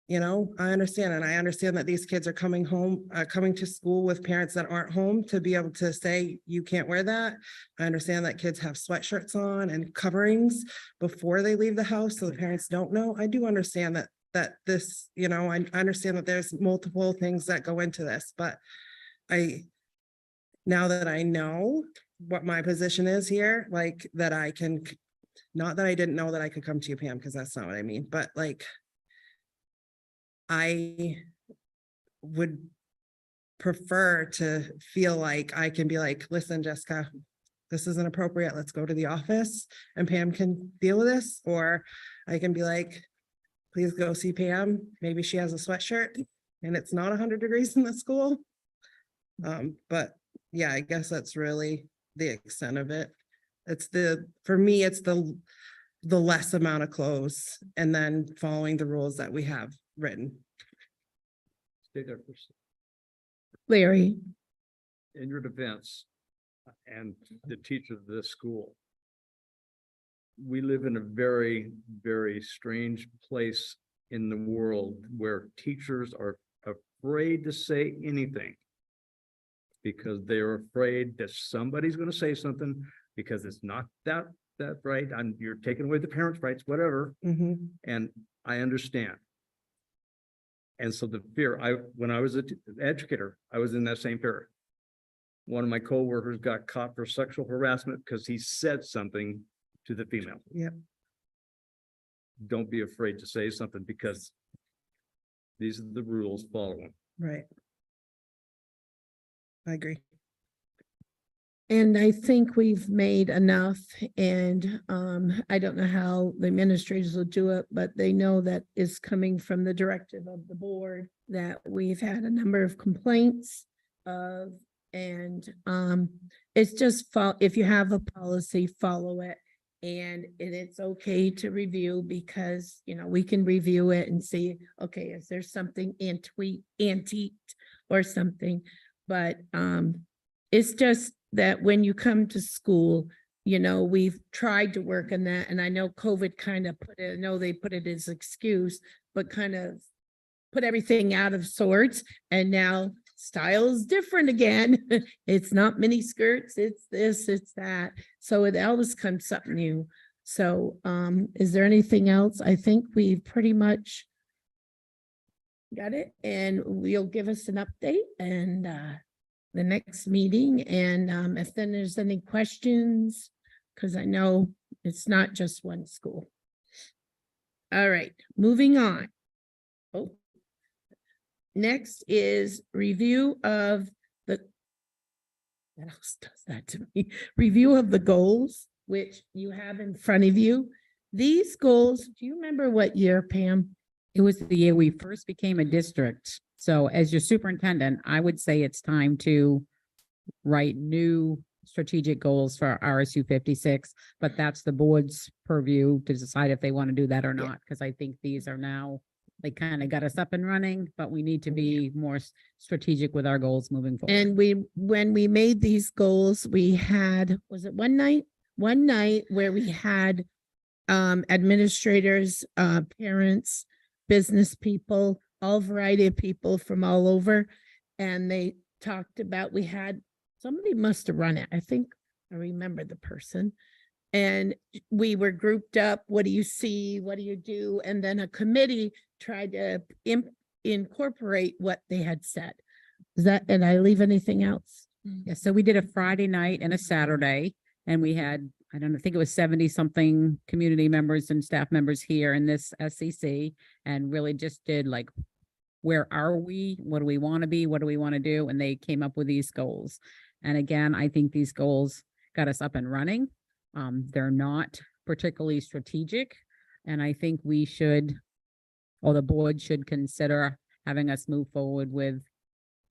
You know, I understand, and I understand that these kids are coming home, coming to school with parents that aren't home to be able to say, you can't wear that. I understand that kids have sweatshirts on and coverings before they leave the house, so the parents don't know. I do understand that this, you know, I understand that there's multiple things that go into this, but now that I know what my position is here, like that I can, not that I didn't know that I could come to you, Pam, because that's not what I mean, but like, I would prefer to feel like I can be like, listen, Jessica, this isn't appropriate. Let's go to the office and Pam can deal with this. Or I can be like, please go see Pam. Maybe she has a sweatshirt and it's not 100 degrees in the school. But yeah, I guess that's really the extent of it. For me, it's the less amount of clothes and then following the rules that we have written. Stay there for a second. Larry, In your defense and the teacher of this school, we live in a very, very strange place in the world where teachers are afraid to say anything because they're afraid that somebody's going to say something because it's not that right. You're taking away the parents' rights, whatever. And I understand. And so the fear, when I was an educator, I was in that same fear. One of my coworkers got caught for sexual harassment because he said something to the female. Yep. Don't be afraid to say something because these are the rules, follow them. Right. I agree. and I think we've made enough, and I don't know how the administrators will do it, but they know that is coming from the directive of the board, that we've had a number of complaints of, and it's just if you have a policy, follow it. And it's okay to review because, you know, we can review it and see, okay, is there something antiqued or something? But it's just that when you come to school, you know, we've tried to work on that. And I know COVID kind of put it, I know they put it as excuse, but kind of put everything out of sorts. And now style is different again. It's not mini skirts, it's this, it's that. So it always comes something new. So is there anything else? I think we pretty much got it, and we'll give us an update and the next meeting. And if then there's any questions, because I know it's not just one school. All right, moving on. Oh. Next is review of the, what else does that to me? Review of the goals, which you have in front of you. These goals, do you remember what year, Pam? It was the year we first became a district. So as your superintendent, I would say it's time to write new strategic goals for RSU 56, but that's the board's purview to decide if they want to do that or not, because I think these are now, they kind of got us up and running, but we need to be more strategic with our goals moving forward. And when we made these goals, we had, was it one night where we had administrators, parents, business people, all variety of people from all over. And they talked about, we had, somebody must have run it. I think I remember the person. And we were grouped up. What do you see? What do you do? And then a committee tried to incorporate what they had said. Is that, and I leave anything else? Yeah, so we did a Friday night and a Saturday, and we had, I don't know, I think it was 70 something community members and staff members here in this SCC, and really just did like, where are we? What do we want to be? What do we want to do? And they came up with these goals. And again, I think these goals got us up and running. They're not particularly strategic. And I think we should, or the board should consider having us move forward with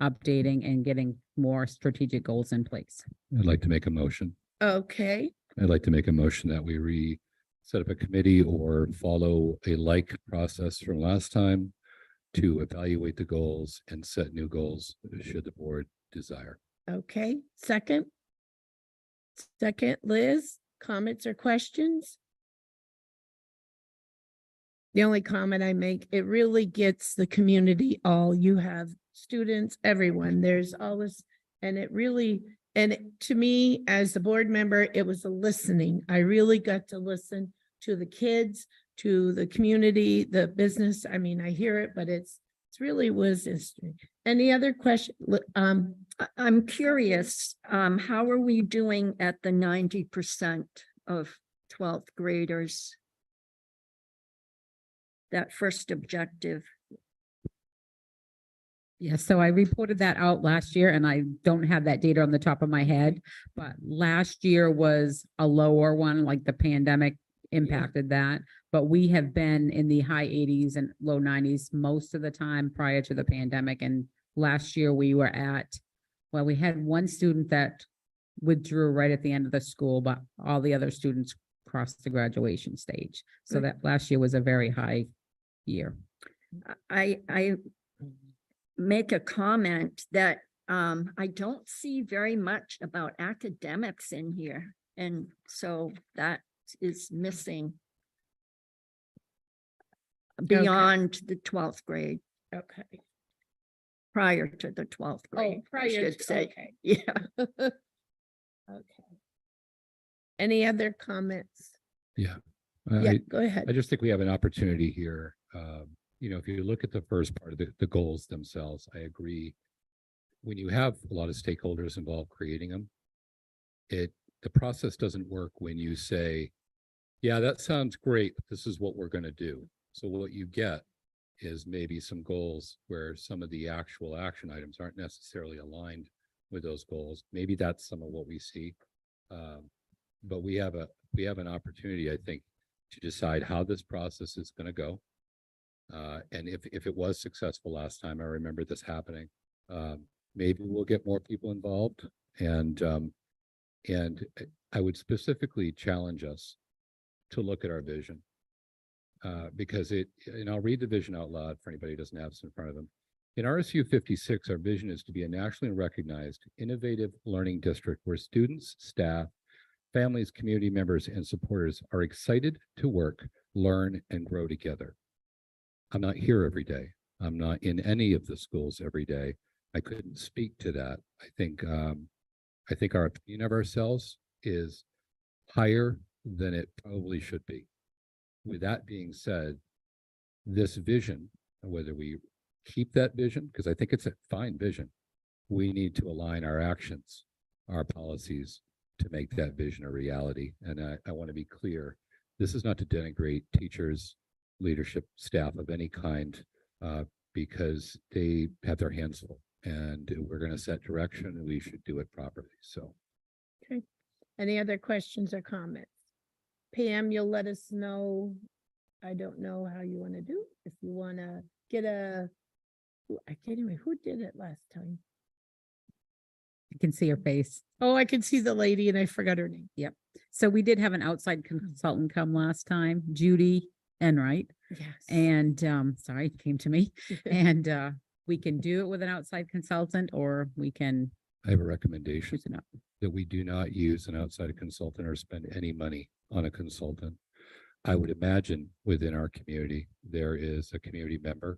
updating and getting more strategic goals in place. I'd like to make a motion. Okay. I'd like to make a motion that we set up a committee or follow a like process from last time to evaluate the goals and set new goals should the board desire. Okay. Second, Liz, comments or questions? The only comment I make, it really gets the community all, you have students, everyone, there's all this, and it really, to me, as the board member, it was a listening. I really got to listen to the kids, to the community, the business. I mean, I hear it, but it's really was history. Any other question? I'm curious, how are we doing at the 90% of 12th graders? That first objective. Yeah, so I reported that out last year and I don't have that data on the top of my head, but last year was a lower one, like the pandemic impacted that. But we have been in the high 80s and low 90s most of the time prior to the pandemic. And last year we were at, well, we had one student that withdrew right at the end of the school, but all the other students crossed the graduation stage. So that last year was a very high year. I make a comment that I don't see very much about academics in here. And so that is missing beyond the 12th grade, Okay. prior to the 12th grade, I prior should to- say. okay. Yeah. Okay. Any other comments? Yeah. Yeah, I, go ahead. I just think we have an opportunity here. If you look at the first part of the goals themselves, I agree. When you have a lot of stakeholders involved creating them, the process doesn't work when you say, yeah, that sounds great, but this is what we're going to do. So what you get is maybe some goals where some of the actual action items aren't necessarily aligned with those goals. Maybe that's some of what we see. But we have an opportunity, I think, to decide how this process is going to go. And if it was successful last time, I remember this happening, maybe we'll get more people involved. And I would specifically challenge us to look at our vision. Because and I'll read the vision out loud for anybody who doesn't have this in front of them. In RSU56, our vision is to be a nationally recognized, innovative learning district where students, staff, families, community members, and supporters are excited to work, learn, and grow together. I'm not here every day. I'm not in any of the schools every day. I couldn't speak to that. I think our opinion of ourselves is higher than it probably should be. With that being said, this vision, whether we keep that vision, because I think it's a fine vision, we need to align our actions, our policies to make that vision a reality. And I want to be clear, this is not to denigrate teachers, leadership, staff of any kind, because they have their hands full and we're going to set direction and we should do it properly. So. Okay. Any other questions or comments? Pam, you'll let us know. I don't know how you want to do. If you want to get I can't even, who did it last time? You can see her face. Oh, I can see the lady and I forgot her name. Yep. So we did have an outside consultant come last time, Judy Enright. Yes. And sorry, it came to me. And we can do it with an outside consultant or we can I have a recommendation choose it up. that we do not use an outside consultant or spend any money on a consultant. I would imagine within our community, there is a community member,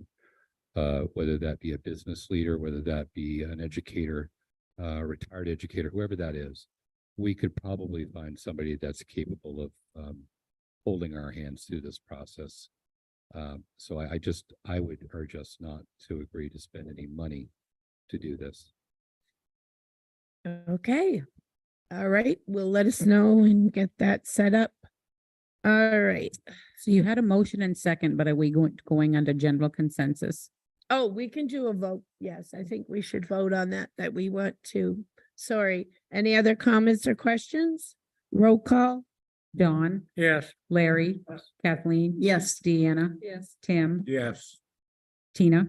whether that be a business leader, whether that be an educator, retired educator, whoever that is, we could probably find somebody that's capable of holding our hands through this process. So I would urge us not to agree to spend any money to do this. Okay. All right. We'll let us know and get that set up. All right. So you had a motion and second, but are we going under general consensus? Oh, we can do a vote. Yes, I think we should vote on that we want to. Sorry. Any other comments or questions? Roll call. Dawn, Yes. Larry, Kathleen. Yes. Deanna. Yes. Tim, Yes. Tina,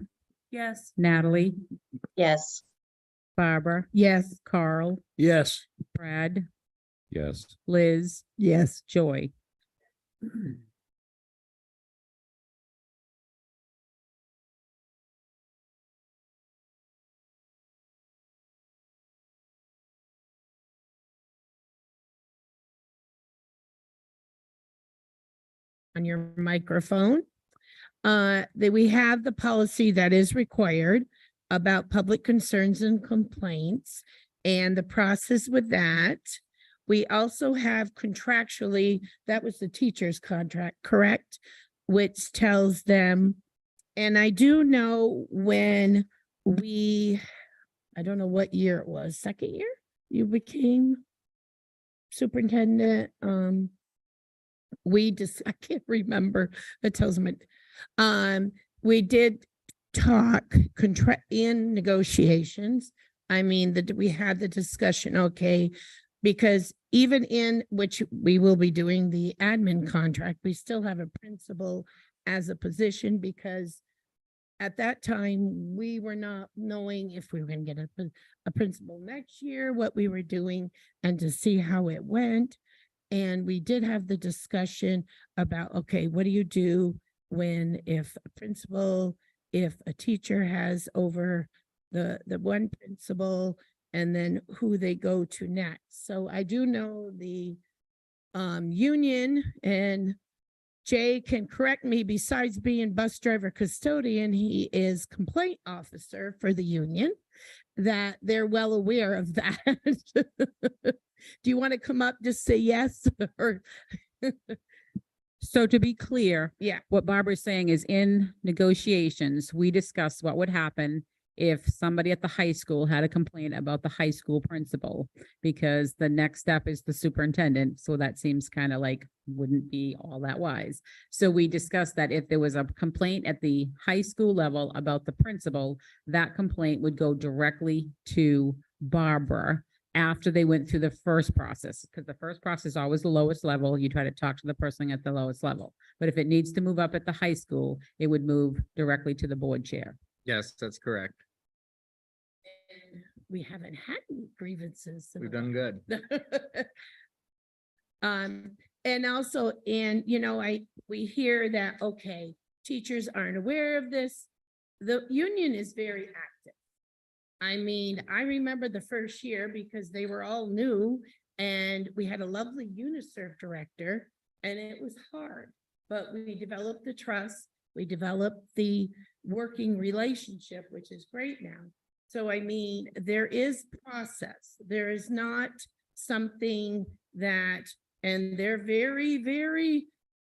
Yes. Natalie, Yes. Barbara, Yes. Carl, Yes. Brad, Yes. Liz, Yes. Joy. On your microphone. that we have the policy that is required about public concerns and complaints and the process with that. We also have contractually, that was the teacher's contract, correct? Which tells them, and I do know when I don't know what year it was, second year you became superintendent. I can't remember. That tells me. We did talk contract in negotiations. I mean, that we had the discussion, okay, because even in which we will be doing the admin contract, we still have a principal as a position because at that time, we were not knowing if we were going to get a principal next year, what we were doing, and to see how it went. And we did have the discussion about, okay, what do you do if a teacher has over the one principal and then who they go to next. So I do know the union, and Jay can correct me, besides being bus driver custodian, he is complaint officer for the union, that they're well aware of that. Do you want to come up, just say yes? Or So to be clear, yeah, what Barbara's saying is in negotiations, we discussed what would happen if somebody at the high school had a complaint about the high school principal, because the next step is the superintendent. So that seems kind of like wouldn't be all that wise. So we discussed that if there was a complaint at the high school level about the principal, that complaint would go directly to Barbara after they went through the first process, because the first process is always the lowest level. You try to talk to the person at the lowest level. But if it needs to move up at the high school, it would move directly to the board chair. Yes, that's correct. we haven't had any grievances. in a We've done good. And also, we hear that, okay, teachers aren't aware of this. The union is very active. I mean, I remember the first year because they were all new and we had a lovely UNICEF director and it was hard, but we developed the trust. We developed the working relationship, which is great now. So, I mean, there is process. There is not something that, and they're very, very,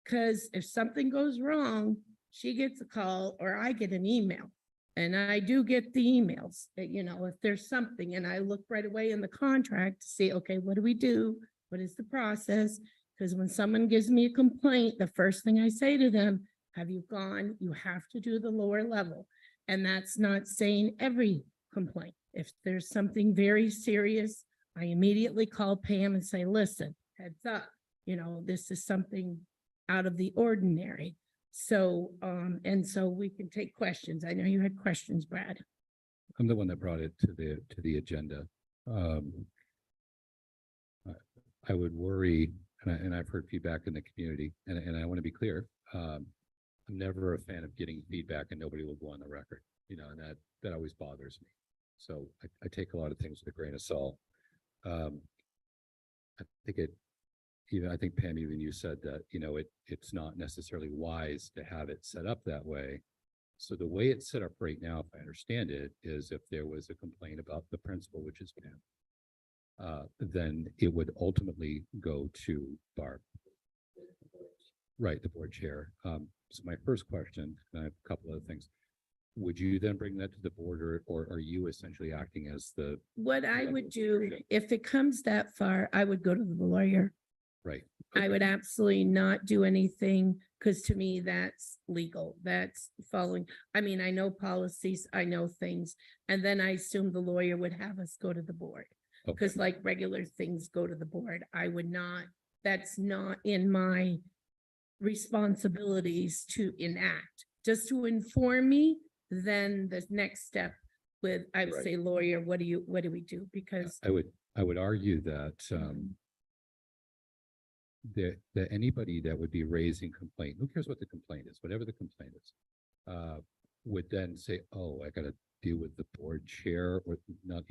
because if something goes wrong, she gets a call or I get an email. And I do get the emails that, if there's something, and I look right away in the contract to see, okay, what do we do? What is the process? Because when someone gives me a complaint, the first thing I say to them, have you gone? You have to do the lower level. And that's not saying every complaint. If there's something very serious, I immediately call Pam and say, listen, heads up, this is something out of the ordinary. So, and so we can take questions. I know you had questions, Brad. I'm the one that brought it to the agenda. I would worry, and I've heard feedback in the community, and I want to be clear. I'm never a fan of getting feedback and nobody will go on the record, and that always bothers me. So I take a lot of things with a grain of salt. I think Pam, even you said that, it's not necessarily wise to have it set up that way. So the way it's set up right now, if I understand it, is if there was a complaint about the principal, which is Pam, then it would ultimately go to Barb. Right, the board chair. So my first question, and I have a couple of things. Would you then bring that to the board, or are you essentially acting as the? What I would do, if it comes that far, I would go to the lawyer. Right. I would absolutely not do anything, because to me, that's legal. That's following. I mean, I know policies, I know things, and then I assume the lawyer would have us go to the board. Because like regular things go to the board, I would not, that's not in my responsibilities to enact. Just to inform me, then the next step I would say, lawyer, what do we do? Because I would argue that that anybody that would be raising complaint, who cares what the complaint is, whatever the complaint is, would then say, oh, I got to deal with the board chair, or not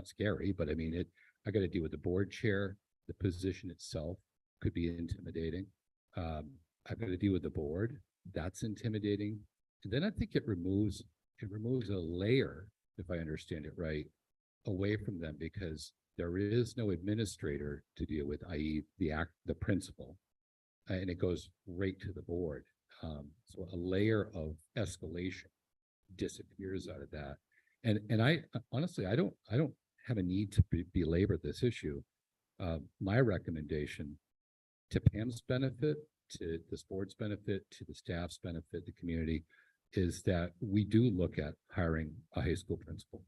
scary, but I mean, I got to deal with the board chair. The position itself could be intimidating. I've got to deal with the board. that's intimidating. And then I think it removes a layer, if I understand it right, away from them, because there is no administrator to deal with, i.e. the principal, and it goes right to the board. So a layer of escalation disappears out of that. And I honestly, I don't have a need to belabor this issue. My recommendation, to Pam's benefit, to this board's benefit, to the staff's benefit, the community, is that we do look at hiring a high school principal,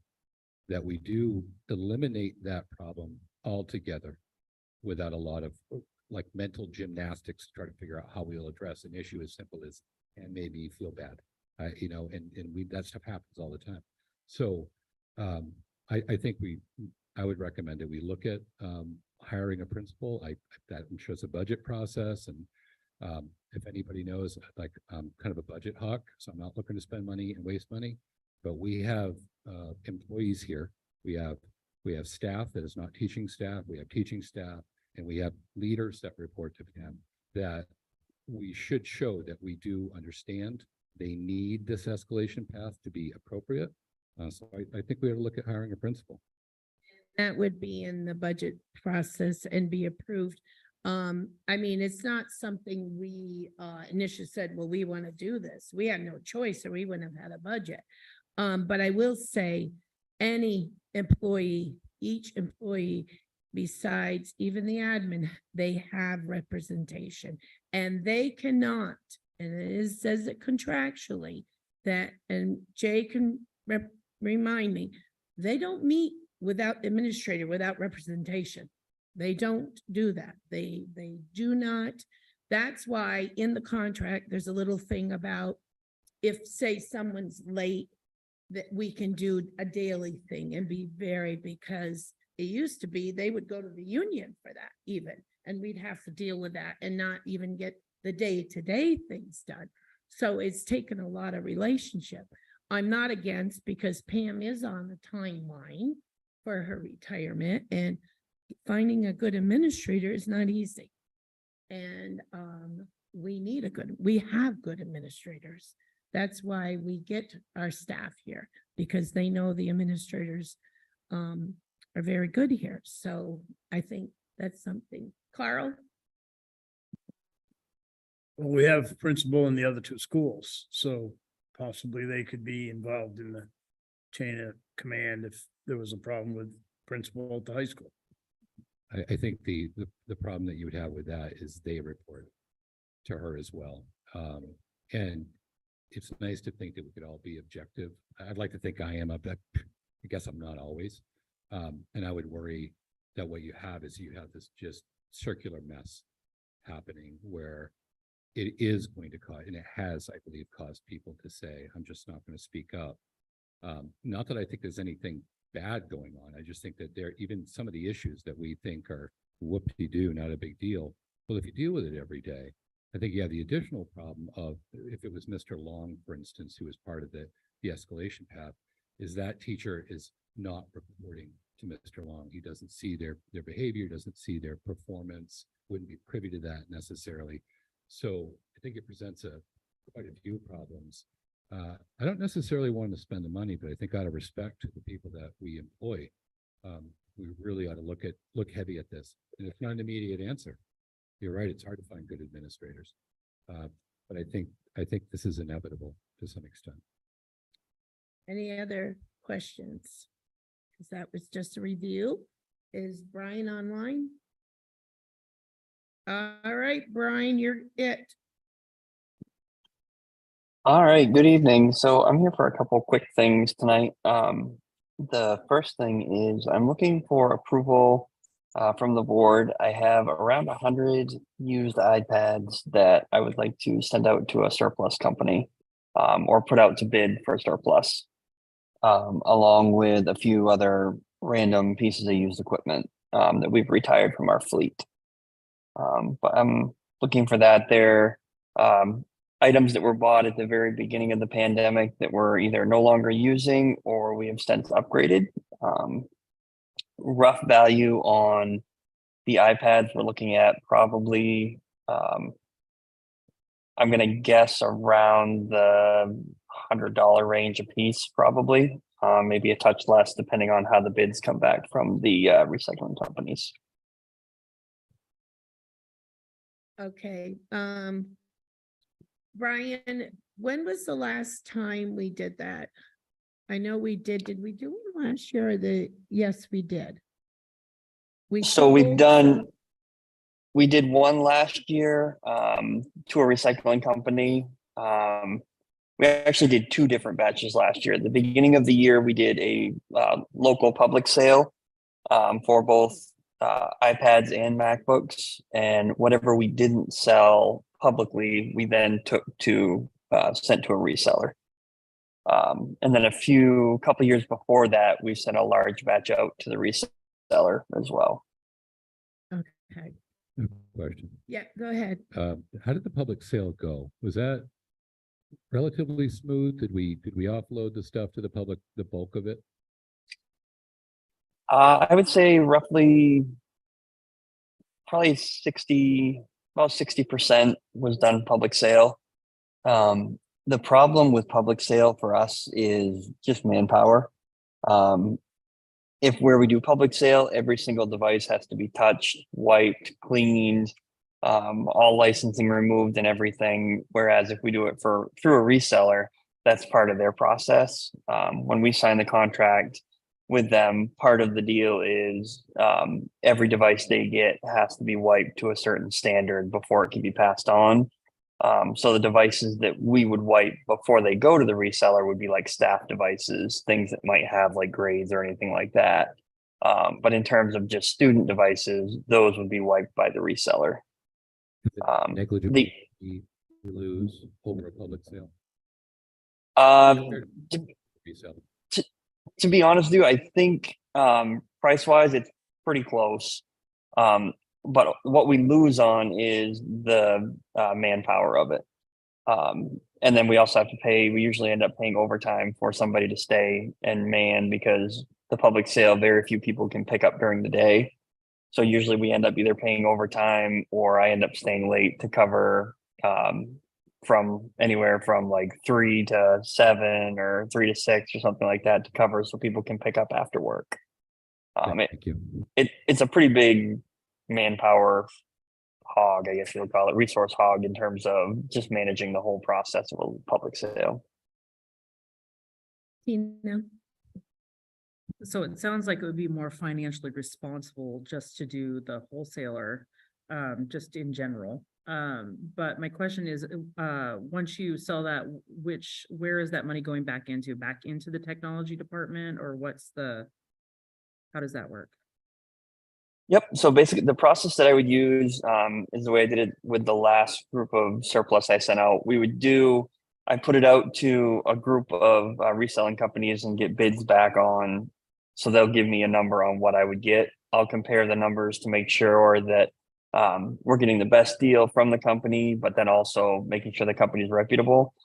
that we do eliminate that problem altogether without a lot of like mental gymnastics to try to figure out how we'll address an issue as simple as, and maybe you feel bad, and that stuff happens all the time. So I think I would recommend that we look at hiring a principal. That I'm sure it's a budget process, and if anybody knows, like I'm kind of a budget hawk, so I'm not looking to spend money and waste money. But we have employees here. We have staff that is not teaching staff. We have teaching staff, and we have leaders that report to them, that we should show that we do understand they need this escalation path to be appropriate. So I think we ought to look at hiring a principal. That would be in the budget process and be approved. I mean, it's not something we initially said, well, we want to do this. We had no choice, or we wouldn't have had a budget. But I will say, any employee, each employee, besides even the admin, they have representation, and they cannot, and says it contractually, that, and Jay can remind me, they don't meet without administrator, without representation. They don't do that. They do not. That's why in the contract, there's a little thing about if, say, someone's late, that we can do a daily thing and be because it used to be they would go to the union for that even, and we'd have to deal with that and not even get the day-to-day things done. So it's taken a lot of relationship. I'm not against, because Pam is on the timeline for her retirement, and finding a good administrator is not easy. And we have good administrators. That's why we get our staff here, because they know the administrators are very good here. So I think that's something. Carl? Well, we have principal in the other two schools, so possibly they could be involved in the chain of command if there was a problem with principal at the high school. I think the problem that you would have with that is they report to her as well. And it's nice to think that we could all be objective. I'd like to think I am, but I guess I'm not always. And I would worry that what you have is you have this just circular mess happening where it is going to cause, and it has, I believe, caused people to say, I'm just not going to speak up. Not that I think there's anything bad going on. I just think that there, even some of the issues that we think are whoop-de-doo, not a big deal. Well, if you deal with it every day, I think you have the additional problem of, if it was Mr. Long, for instance, who was part of the escalation path, is that teacher is not reporting to Mr. Long. He doesn't see their behavior, doesn't see their performance, wouldn't be privy to that necessarily. So I think it presents quite a few problems. I don't necessarily want to spend the money, but I think out of respect to the people that we employ, we really ought to look heavy at this. And it's not an immediate answer. You're right, it's hard to find good administrators. But I think this is inevitable to some extent. Any other questions? Because that was just a review. Is Brian online? All right, Brian, you're it. All right, good evening. So I'm here for a couple quick things tonight. The first thing is I'm looking for approval from the board. I have around 100 used iPads that I would like to send out to a surplus company or put out to bid for surplus, along with a few other random pieces of used equipment that we've retired from our fleet. But I'm looking for that. They're items that were bought at the very beginning of the pandemic that we're either no longer using or we have since upgraded. Rough value on the iPads we're looking at probably I'm gonna guess around the $100 range a piece, probably. Maybe a touch less depending on how the bids come back from the recycling companies. Okay, Brian, when was the last time we did that? I know we did we do it last year or yes, we did. So we've sold done, some- we did one last year to a recycling company. We actually did two different batches last year. At the beginning of the year, we did a local public sale for both iPads and MacBooks, and whatever we didn't sell publicly, we then took to sent to a reseller. And then couple years before that, we sent a large batch out to the reseller as well. Okay, Question. yeah, go ahead. How did the public sale go? Was that relatively smooth? Did we offload the stuff to the public, the bulk of it? I would say roughly probably about 60% was done public sale. The problem with public sale for us is just manpower. If where we do public sale, every single device has to be touched, wiped, cleaned, all licensing removed and everything. Whereas if we do it through a reseller, that's part of their process. When we sign the contract with them, part of the deal is every device they get has to be wiped to a certain standard before it can be passed on. So the devices that we would wipe before they go to the reseller would be like staff devices, things that might have like grades or anything like that. But in terms of just student devices, those would be wiped by the reseller. Negligible we lose over a public sale. Resale. To be honest with you, I think price wise, it's pretty close. But what we lose on is the manpower of it. And then we also have to pay, we usually end up paying overtime for somebody to stay and man, because the public sale, very few people can pick up during the day. So usually we end up either paying overtime or I end up staying late to cover from anywhere from like 3 to 7 or 3 to 6 or something like that to cover so people can pick up after work. Thank you. It's a pretty big manpower hog, I guess you would call it, resource hog, in terms of just managing the whole process of a public sale. Tina, So it sounds like it would be more financially responsible just to do the wholesaler, just in general. But my question is, once you sell that, where is that money going back into the technology department, or how does that work? Yep. So basically the process that I would use is the way I did it with the last group of surplus I sent out. I put it out to a group of reselling companies and get bids back on. So they'll give me a number on what I would get. I'll compare the numbers to make sure that we're getting the best deal from the company, but then also making sure the company is reputable.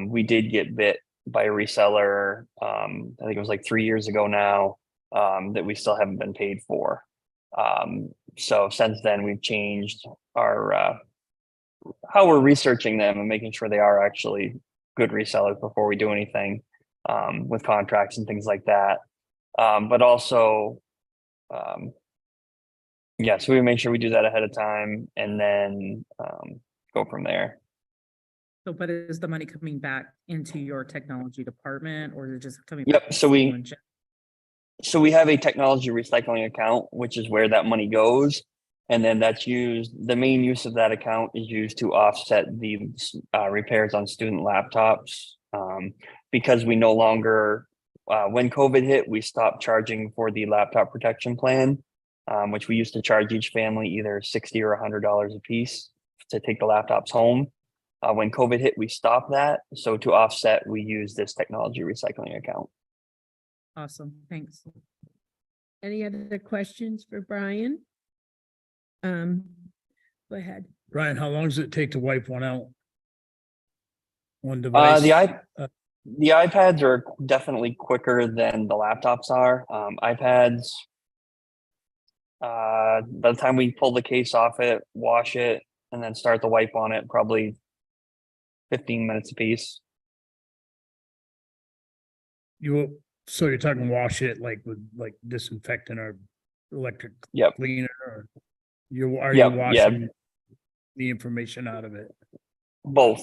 We did get bit by a reseller, I think it was like 3 years ago now, that we still haven't been paid for. So since then we've changed our how we're researching them and making sure they are actually good resellers before we do anything with contracts and things like that. But also, yeah, so we make sure we do that ahead of time and then go from there. So, but is the money coming back into your technology department, or is it just coming? Yep. back to So school in general? So we have a technology recycling account, which is where that money goes. And then that's used, the main use of that account is used to offset the repairs on student laptops. Because we no longer, when COVID hit, we stopped charging for the laptop protection plan, which we used to charge each family either $60 or $100 a piece to take the laptops home. When COVID hit, we stopped that. So to offset, we use this technology recycling account. Awesome, thanks. any other questions for Brian? Go ahead. Brian, how long does it take to wipe one out? One device? The iPads are definitely quicker than the laptops are. iPads, by the time we pull the case off it, wash it, and then start the wipe on it, probably 15 minutes apiece. So you're talking wash it like with like disinfectant or electric Yep. cleaner, or are Yep, you yeah. washing the information out of it? Both.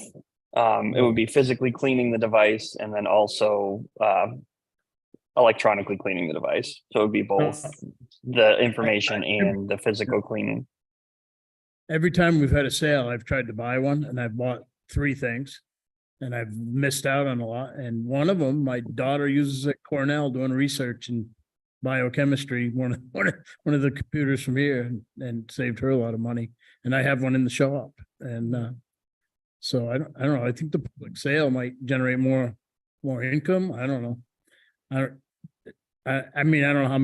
It would be physically cleaning the device and then also electronically cleaning the device. So it would be both the information and the physical cleaning. Every time we've had a sale, I've tried to buy one and I've bought 3 things. And I've missed out on a lot. And one of them, my daughter uses at Cornell doing research in biochemistry, one of the computers from here, and saved her a lot of money. And I have one in the shop. And so I don't know. I think the public sale might generate more income. I don't know. I mean, I don't know how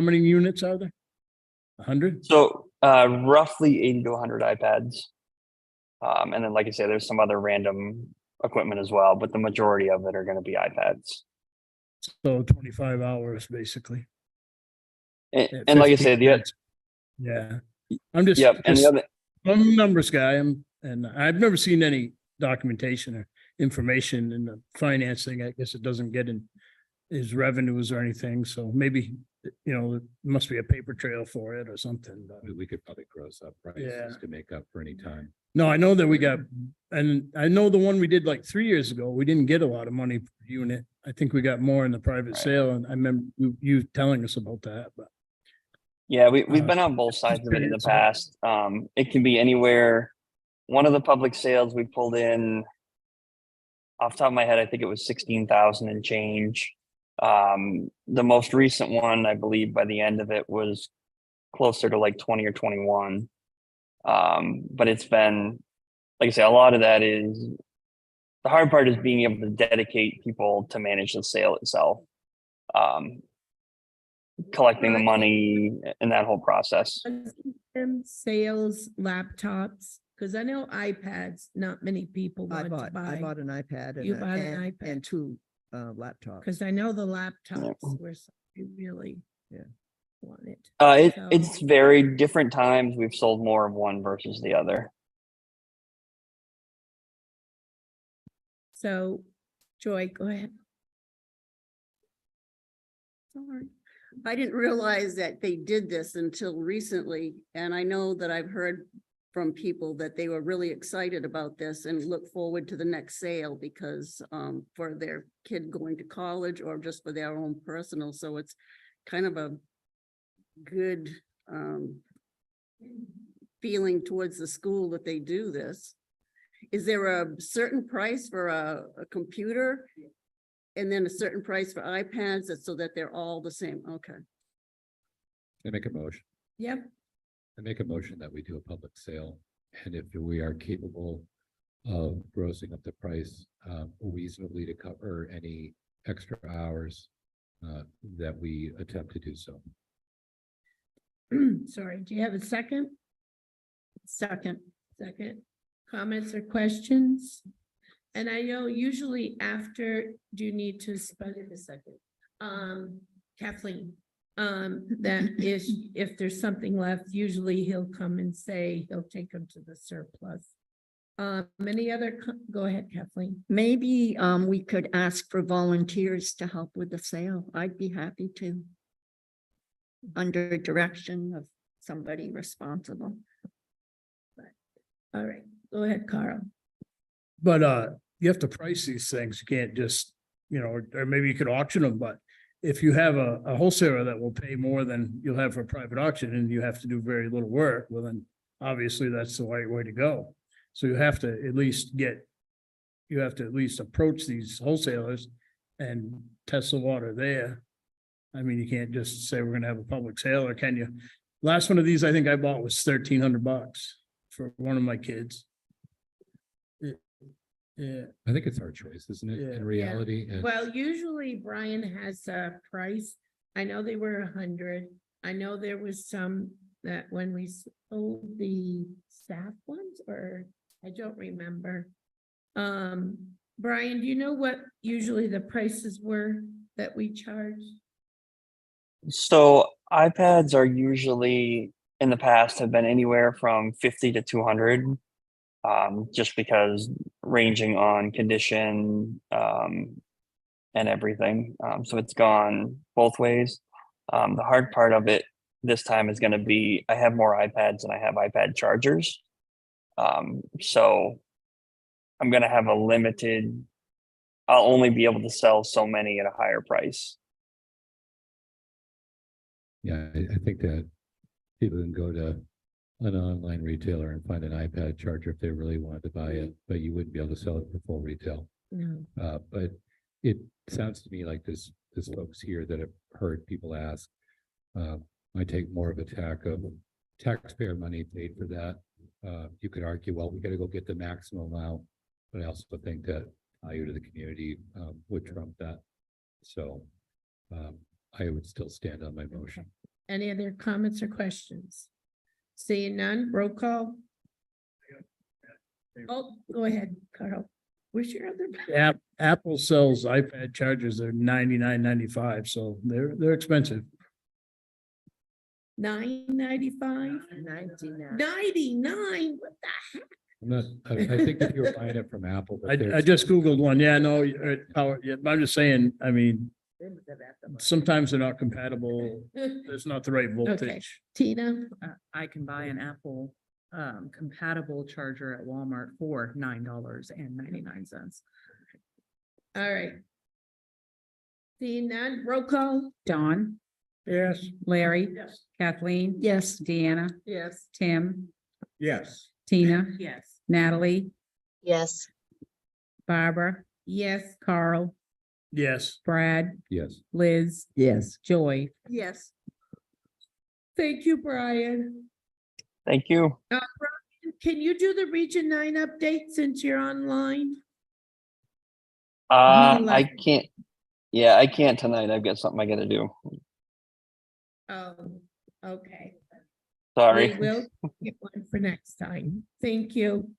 many units are there? 100? So roughly 80 to 100 iPads. And then, like I said, there's some other random equipment as well, but the majority of it are going to be iPads. So 25 hours basically. And like I said, yeah, I'm just, yep. And the other, I'm a numbers guy. And I've never seen any documentation or information in the financing. I guess it doesn't get in his revenues or anything. So maybe, there must be a paper trail for it or something. But We could probably gross up prices to make up for any time. no, I know that we got, and I know the one we did like 3 years ago, we didn't get a lot of money per unit. I think we got more in the private sale, and I remember you telling us about that, but. Yeah, we've been on both sides of it in the past. It can be anywhere. One of the public sales we pulled in, off the top of my head, I think it was 16,000 and change. The most recent one, I believe by the end of it was closer to like 20 or 21. But it's been, like I say, a lot of that is, the hard part is being able to dedicate people to manage the sale itself. Collecting the money and that whole process. Sales, laptops, because I know iPads, not many people I want to buy. I bought an iPad and You bought an iPad. and 2 laptops. Because I know the laptops were something you really wanted. It's very different times. We've sold more of one versus the other. So, Joy, go ahead. Sorry. I didn't realize that they did this until recently, and I know that I've heard from people that they were really excited about this and look forward to the next sale because for their kid going to college or just for their own personal. So it's kind of a good feeling towards the school that they do this. Is there a certain price for a computer and then a certain price for iPads so that they're all the same? Okay. I make a motion. Yep. I make a motion that we do a public sale. And if we are capable of grossing up the price reasonably to cover any extra hours, that we attempt to do so. Sorry, do you have a second? Second. Second. Comments or questions? And I know usually after, do you need to spend it a second? Kathleen, that is, if there's something left, usually he'll come and say he'll take them to the surplus. Any other, go ahead, Kathleen. Maybe we could ask for volunteers to help with the sale. I'd be happy to. Under direction of somebody responsible. All right, go ahead, Carl. But you have to price these things. You can't just, or maybe you could auction them, but if you have a wholesaler that will pay more than you'll have for a private auction and you have to do very little work, well, then obviously that's the right way to go. So you have to at least approach these wholesalers and test the water there. I mean, you can't just say we're gonna have a public sale, or can you? Last one of these I think I bought was $1,300 for one of my kids. Yeah. I think it's our choice, isn't it? In reality. And Well, usually Brian has a price. I know they were 100. I know there was some that when we sold the staff ones, or I don't remember. Brian, do you know what usually the prices were that we charged? So iPads are usually in the past have been anywhere from 50 to 200. just because ranging on condition, and everything. So it's gone both ways. The hard part of it this time is gonna be, I have more iPads and I have iPad chargers. So I'm gonna have a limited, I'll only be able to sell so many at a higher price. Yeah, I think that people can go to an online retailer and find an iPad charger if they really wanted to buy it, but you wouldn't be able to sell it for full retail. No. But it sounds to me like there's folks here that have heard people ask. I take more of a tack of taxpayer money paid for that. You could argue, well, we got to go get the maximum amount, but I also think that value to the community would trump that. So I would still stand on my motion. Any other comments or questions? Seeing none, roll call. Oh, go ahead, Carl. Where's your other? Apple sells iPad chargers, they're $99.95, so they're expensive. $9.95? 99. What the heck? I'm not, I think if you were buying it from Apple. but I there's- just Googled one. Yeah, no, I'm just saying, I mean, sometimes they're not compatible. There's not the right voltage. Tina? I can buy an Apple compatible charger at Walmart for $9.99. All right. Seeing none, roll call. Don, Yes. Larry, Yes. Kathleen, Yes. Deanna, Yes. Tim, Yes. Tina, Yes. Natalie, Yes. Barbara, Yes. Carl, Yes. Brad, Yes. Liz, Yes. Joy. Yes. Thank you, Brian. Thank you. Brian, can you do the Region 9 update since you're online? I left. can't, yeah, I can't tonight. I've got something I gotta do. Oh, okay. Sorry. We will get one for next time. Thank you.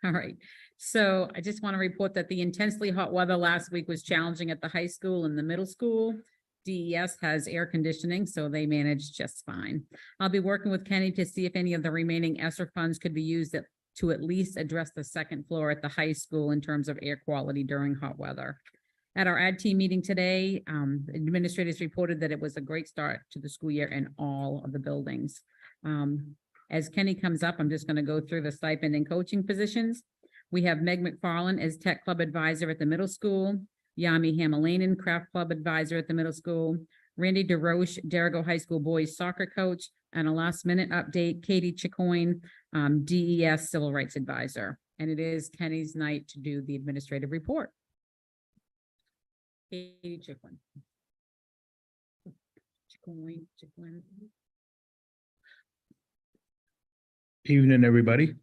All right. So I just want to report that the intensely hot weather last week was challenging at the high school and the middle school. DES has air conditioning, so they managed just fine. I'll be working with Kenny to see if any of the remaining ESSER funds could be used to at least address the second floor at the high school in terms of air quality during hot weather. At our ad team meeting today, administrators reported that it was a great start to the school year in all of the buildings. As Kenny comes up, I'm just going to go through the stipend and coaching positions. We have Meg McFarland as Tech Club Advisor at the middle school, Yami Hamalainen, Craft Club Advisor at the middle school, Randy DeRoche, Derigo High School Boys Soccer Coach, and a last minute update, Katie Chicoine, DES Civil Rights Advisor. And it is Kenny's night to do the administrative report. Katie Chicoine. Chicoine. Evening, everybody.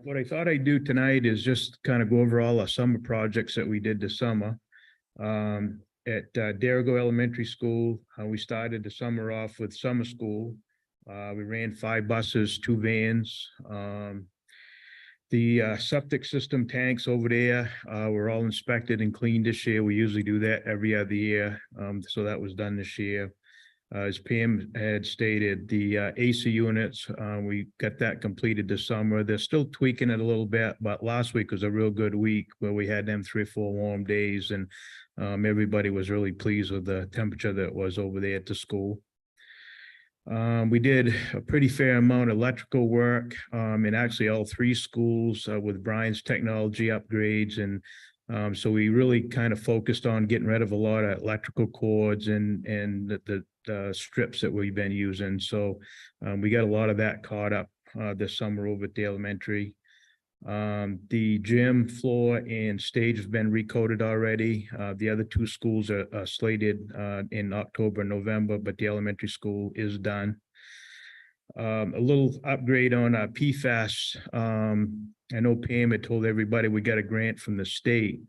What I thought I'd do tonight is just kind of go over all our summer projects that we did this summer. At Derigo Elementary School, we started the summer off with summer school. We ran 5 buses, 2 vans. The septic system tanks over there were all inspected and cleaned this year. We usually do that every other year. So that was done this year. As Pam had stated, the AC units, we got that completed this summer. They're still tweaking it a little bit, but last week was a real good week where we had them 3 or 4 warm days, and everybody was really pleased with the temperature that was over there at the school. We did a pretty fair amount of electrical work in actually all 3 schools with Brian's technology upgrades. And so we really kind of focused on getting rid of a lot of electrical cords and the strips that we've been using. So we got a lot of that caught up this summer over at the elementary. The gym floor and stage have been recoated already. The other 2 schools are slated in October and November, but the elementary school is done. A little upgrade on PFAS. I know Pam had told everybody we got a grant from the state.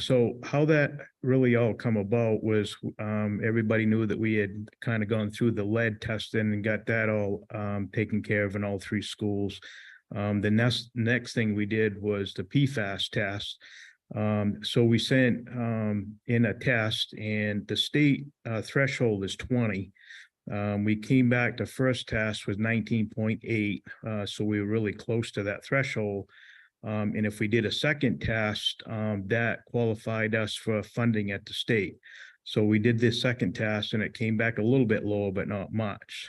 So how that really all come about was everybody knew that we had kind of gone through the lead testing and got that all taken care of in all 3 schools. The next thing we did was the PFAS test. So we sent in a test, and the state threshold is 20. We came back, the first test was 19.8, so we were really close to that threshold. And if we did a second test, that qualified us for funding at the state. So we did this second test and it came back a little bit lower, but not much.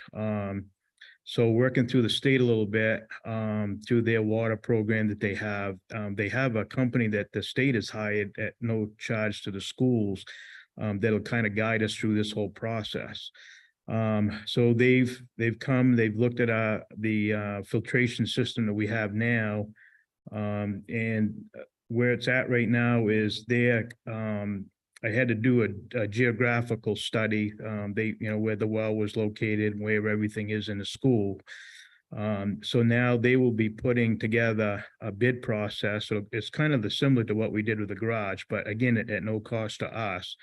So working through the state a little bit, through their water program that they have a company that the state has hired at no charge to the schools, that'll kind of guide us through this whole process. So they've looked at the filtration system that we have now. And where it's at right now is I had to do a geographical study, where the well was located, and where everything is in the school. So now they will be putting together a bid process. So it's kind of similar to what we did with the garage, but again, at no cost to us.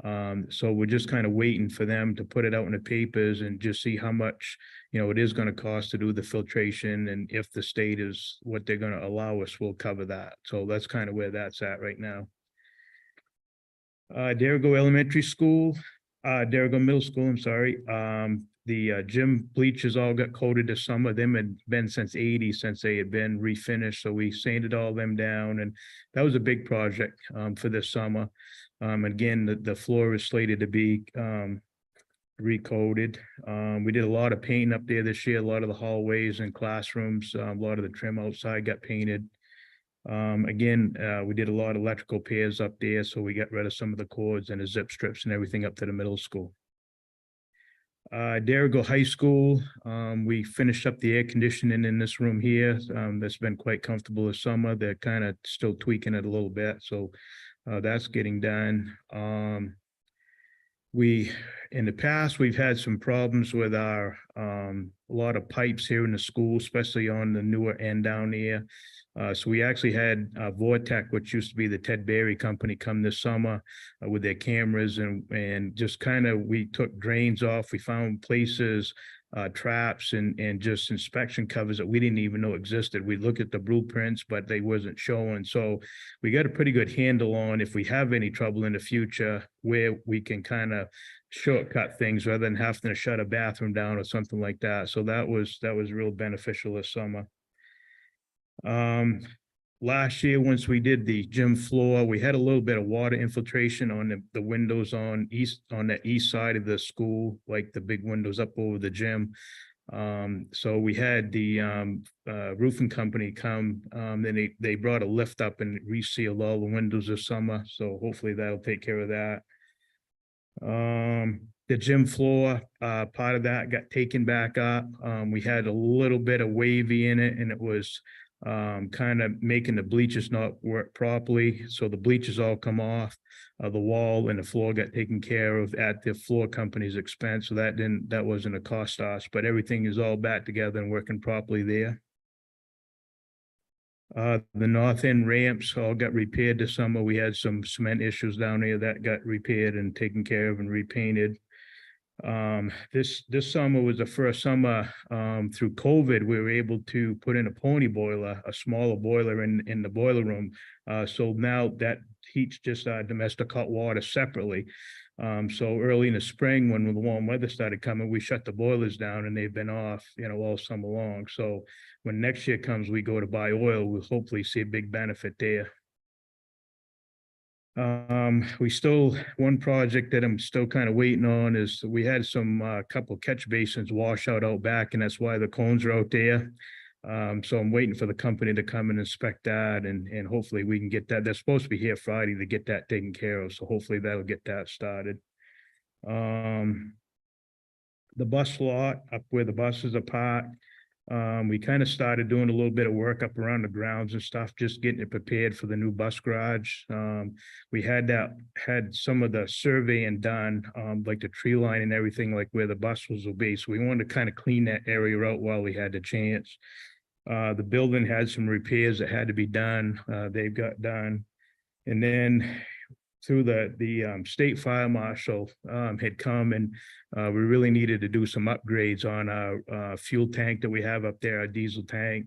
So we're just kind of waiting for them to put it out in the papers and just see how much, it is going to cost to do the filtration, and if the state is what they're going to allow us, we'll cover that. So that's kind of where that's at right now. Derigo Elementary School, Derigo Middle School, I'm sorry. The gym bleachers all got coated this summer. Them had been since '80, since they had been refinished. So we sanded all them down, and that was a big project for this summer. Again, the floor is slated to be recoated. We did a lot of painting up there this year. A lot of the hallways and classrooms, a lot of the trim outside got painted. Again, we did a lot of electrical pairs up there, so we got rid of some of the cords and the zip strips and everything up to the middle school. Derigo High School, we finished up the air conditioning in this room here. That's been quite comfortable this summer. They're kind of still tweaking it a little bit, so that's getting done. In the past, we've had some problems with a lot of pipes here in the school, especially on the newer end down here. So we actually had Vortec, which used to be the Ted Berry company, come this summer with their cameras, and just kind of, we took drains off. We found places, traps and just inspection covers that we didn't even know existed. We looked at the blueprints, but they wasn't showing. So we got a pretty good handle on, if we have any trouble in the future, where we can kind of shortcut things rather than having to shut a bathroom down or something like that. So that was real beneficial this summer. Last year, once we did the gym floor, we had a little bit of water infiltration on the windows on the east side of the school, like the big windows up over the gym. So we had the roofing company come, then they brought a lift up and resealed all the windows this summer. So hopefully that'll take care of that. The gym floor, part of that got taken back up. We had a little bit of wavy in it, and it was kind of making the bleachers not work properly. So the bleachers all come off. The wall and the floor got taken care of at the floor company's expense. So that wasn't a cost to us, but everything is all back together and working properly there. The north end ramps all got repaired this summer. We had some cement issues down there that got repaired and taken care of and repainted. This summer was the first summer through COVID, we were able to put in a pony boiler, a smaller boiler in the boiler room. So now that heats just domestic hot water separately. So early in the spring, when the warm weather started coming, we shut the boilers down, and they've been off, all summer long. So when next year comes, we go to buy oil, we'll hopefully see a big benefit there. One project that I'm still kind of waiting on is we had some couple catch basins wash out back, and that's why the cones are out there. So I'm waiting for the company to come and inspect that, and hopefully we can get that. They're supposed to be here Friday to get that taken care of. So hopefully that'll get that started. The bus lot up where the buses are parked, we kind of started doing a little bit of work up around the grounds and stuff, just getting it prepared for the new bus garage. We had some of the surveying done, like the tree line and everything, like where the buses will be. So we wanted to kind of clean that area out while we had the chance. The building had some repairs that had to be done. They've got done. And then through the state fire marshal had come, and we really needed to do some upgrades on our fuel tank that we have up there, our diesel tank.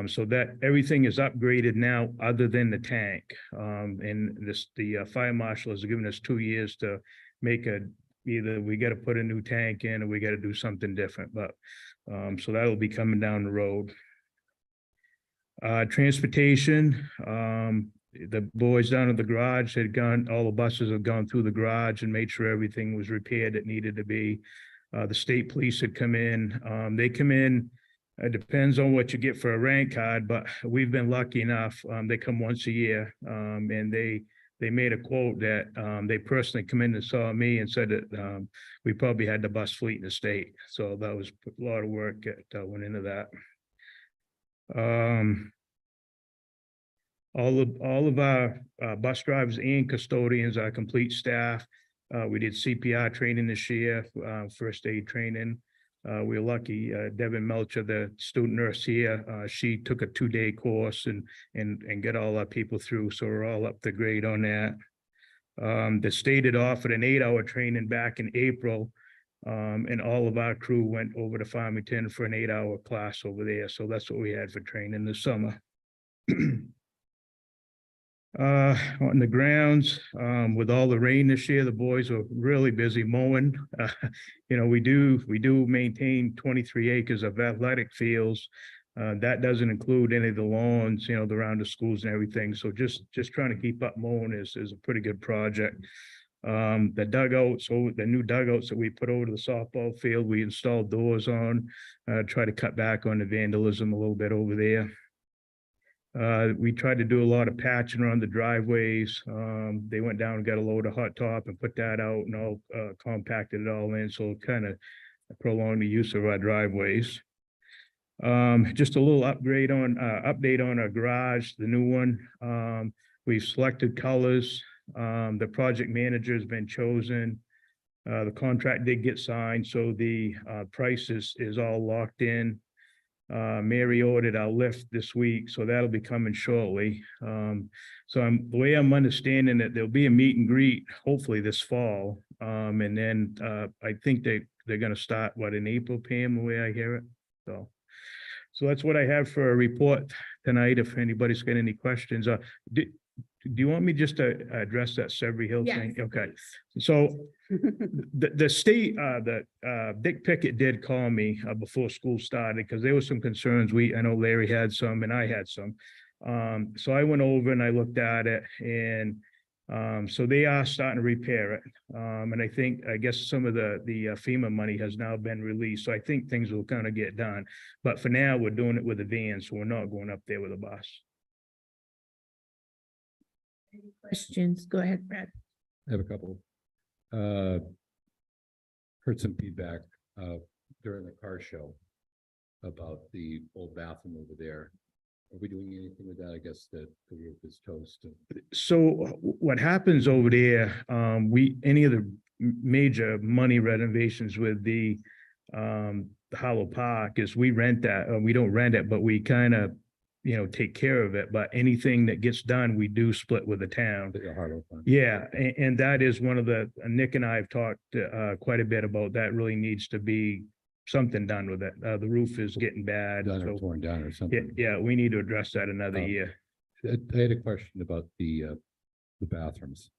So that everything is upgraded now other than the tank. And the fire marshal has given us 2 years to make a either we gotta put a new tank in or we gotta do something different, but, so that'll be coming down the road. Transportation, the boys down at the garage had gone, all the buses have gone through the garage and made sure everything was repaired that needed to be. The state police had come in, they come in, it depends on what you get for a rank card, but we've been lucky enough, they come once a year, and they made a quote that, they personally come in and saw me and said that, we probably had the bus fleet in the state, so that was a lot of work that went into that. All of our bus drivers and custodians are complete staff. We did CPR training this year, first aid training. We were lucky, Devin Melcher, the student nurse here, she took a 2-day course and get all our people through, so we're all up to grade on that. The state had offered an 8-hour training back in April, and all of our crew went over to Farmington for an 8-hour class over there, so that's what we had for training this summer. On the grounds, with all the rain this year, the boys were really busy mowing. You know, we do maintain 23 acres of athletic fields. That doesn't include any of the lawns, you know, around the schools and everything. So just trying to keep up mowing is a pretty good project. The dugouts, the new dugouts that we put over to the softball field, we installed doors on, try to cut back on the vandalism a little bit over there. We tried to do a lot of patching around the driveways. They went down and got a load of hot top and put that out and all compacted it all in. So kind of prolonged the use of our driveways. Just a little update on our garage, the new one. We've selected colors. The project manager has been chosen. The contract did get signed, so the price is all locked in. Mary ordered our lift this week, so that'll be coming shortly. So the way I'm understanding it, there'll be a meet and greet hopefully this fall. And then I think they're gonna start in April, Pam, the way I hear it. So that's what I have for a report tonight. If anybody's got any questions, do you want me just to address that Severy Hill thing? Yes, Okay, so the state, Dick Pickett did call me before school started because there were some concerns. I know Larry had some and I had some. So I went over and I looked at it, and so they are starting to repair it. And I guess some of the FEMA money has now been released. So I think things will kind of get done. But for now, we're doing it with a van, so we're not going up there with a bus. Any questions? Go ahead, Brad. I have a couple. Heard some feedback during the car show about the old bathroom over there. Are we doing anything with that? I guess that the roof is toast. So what happens over there, any of the major money renovations with the Hollow Park is we rent that, we don't rent it, but we kind of, you know, take care of it. But anything that gets done, we do split with the town. Yeah, and that is one of Nick and I have talked quite a bit about that. Really needs to be something done with it. The roof is getting bad. Done or torn down or something. Yeah, we need to address that another year. I had a question about the bathrooms.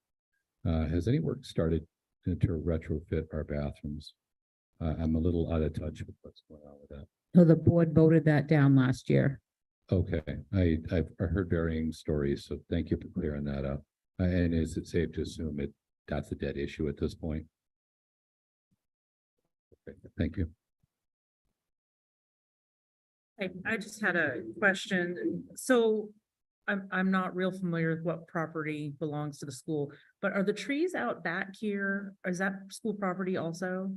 Has any work started to retrofit our bathrooms? I'm a little out of touch with what's going on with that. So the board voted that down last year. Okay, I've heard varying stories, so thank you for clearing that up. And is it safe to assume that's a dead issue at this point? Okay, thank you. I just had a question. So I'm not real familiar with what property belongs to the school, but are the trees out back here? Is that school property also?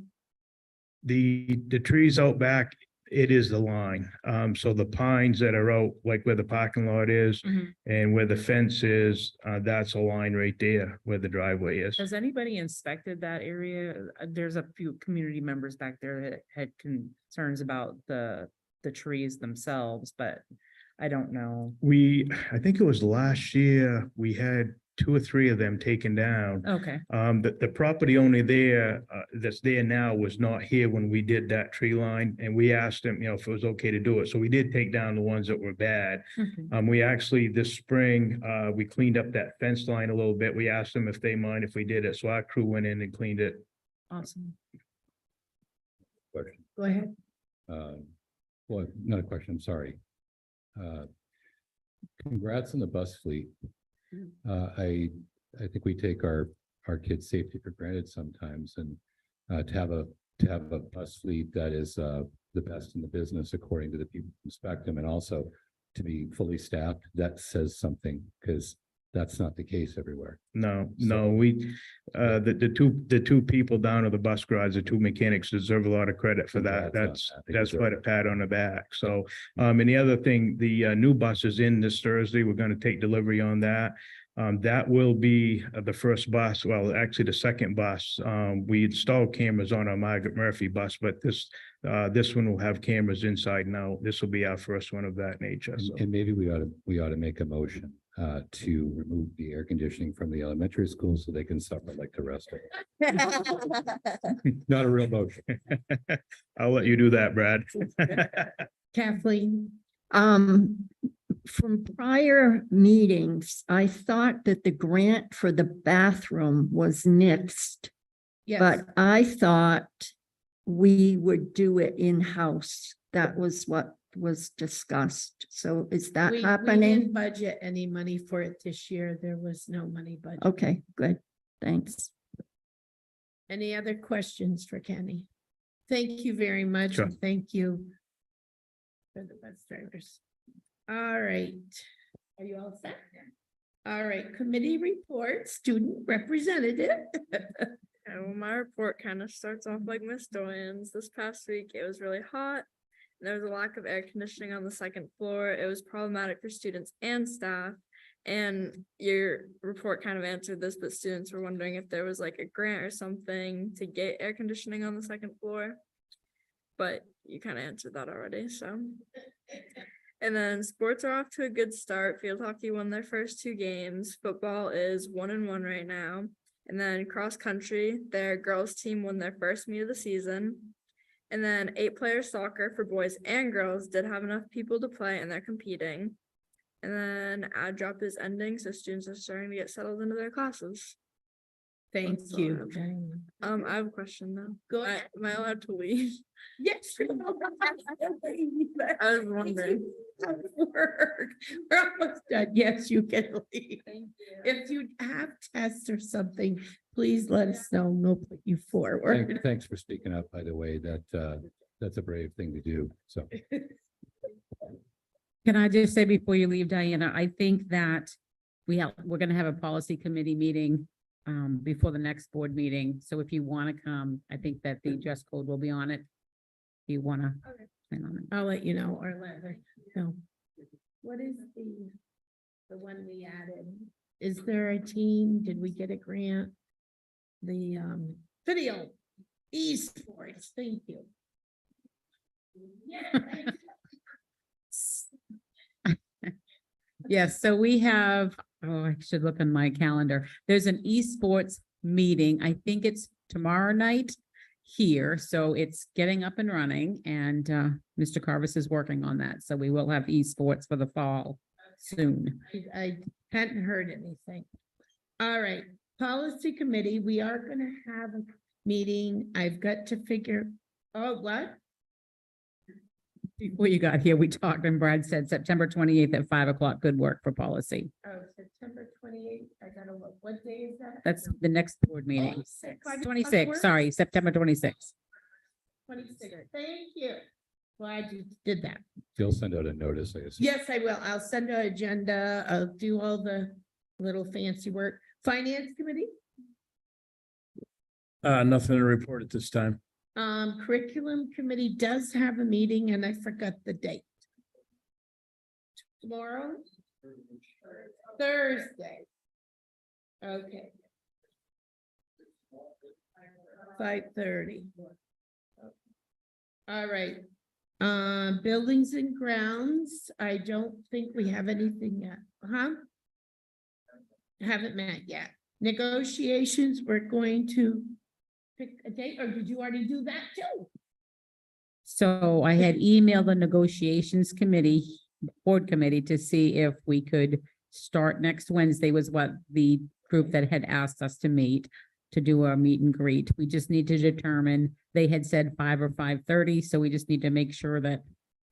The trees out back, it is the line. So the pines that are out, like where the parking lot is and where the fence is, that's a line right there where the driveway is. Has anybody inspected that area? There's a few community members back there that had concerns about the trees themselves, but I don't know. I think it was last year, we had 2 or 3 of them taken down. Okay. The property owner there, that's there now was not here when we did that tree line, and we asked him, you know, if it was okay to do it. So we did take down the ones that were bad. We actually, this spring, we cleaned up that fence line a little bit. We asked them if they mind if we did it. So our crew went in and cleaned it Awesome. Question. Go ahead. Well, not a question, I'm sorry. Congrats on the bus fleet. I think we take our kids' safety for granted sometimes, and to have a bus fleet that is the best in the business according to the people who inspect them, and also to be fully staffed, that says something, because that's not the case everywhere. No, So- we, the two people down at the bus garage, the two mechanics deserve a lot of credit for that. Congrats on that. They That's deserve quite a it. pat on the back. So, and the other thing, the new bus is in this Thursday. We're gonna take delivery on that. That will be the first bus, well, actually the second bus. We installed cameras on our Margaret Murphy bus, but this one will have cameras inside and out. This will be our first one of that nature. So. And maybe we ought to make a motion to remove the air conditioning from the elementary school so they can suffer like the rest of it. Not a real motion. I'll let you do that, Brad. Kathleen, From prior meetings, I thought that the grant for the bathroom was nixed, yes, but I thought we would do it in-house. That was what was discussed. So is that we happening? didn't budget any money for it this year. There was no money budget. Okay, good. Thanks. Any other questions for Kenny? Thank you very much. Sure. And thank you for the bus drivers. All right. Are you all set? All right, committee report, student representative. Well, my report kind of starts off like Miss Doyen's. This past week, it was really hot. There was a lack of air conditioning on the second floor. It was problematic for students and staff. And your report kind of answered this, but students were wondering if there was like a grant or something to get air conditioning on the second floor. But you kind of answered that already, so. And then sports are off to a good start. Field hockey won their first 2 games. Football is 1-1 right now. And then cross country, their girls team won their first meet of the season. And then 8-player soccer for boys and girls did have enough people to play, and they're competing. And then ad drop is ending, so students are starting to get settled into their classes. Thank That's all you. I have a question though. Go ahead. Am I allowed to leave? Yes. I was wondering. Work. We're almost done. Yes, you can leave. If you have tests or something, please let us know. We'll put you forward. Thanks for speaking up, by the way. That's a brave thing to do. So Can I just say before you leave, Diana, I think that we're gonna have a policy committee meeting before the next board meeting. So if you want to come, I think that the dress code will be on it. If you want to. I'll let you know or let her know. What is the one we added? Is there a team? Did we get a grant? The video esports, thank you. Yes, so we have, oh, I should look on my calendar. There's an esports meeting. I think it's tomorrow night here. So it's getting up and running, and Mr. Carvis is working on that. So we will have esports for the fall soon. I hadn't heard anything. All right, policy committee, we are gonna have a meeting. I've got to figure, oh, what? Before you got here, we talked and Brad said September 28th at 5 o'clock, good work for policy. Oh, September 28th. I gotta look. What day is that? That's the next board meeting. 26. 26, sorry, September 26th. 26. Thank you. Glad you did that. you'll send out a notice, I guess. Yes, I will. I'll send an agenda. I'll do all the little fancy work. Finance committee, Nothing to report at this time. curriculum committee does have a meeting and I forgot the date. Tomorrow? Thursday. Okay. 5:30. All right. Buildings and grounds, I don't think we have anything yet, huh? Haven't met yet. Negotiations, we're going to pick a date, or did you already do that too? So I had emailed the negotiations committee, board committee, to see if we could start next Wednesday, was what the group that had asked us to meet. to do a meet and greet. We just need to determine, they had said 5 or 5:30, so we just need to make sure that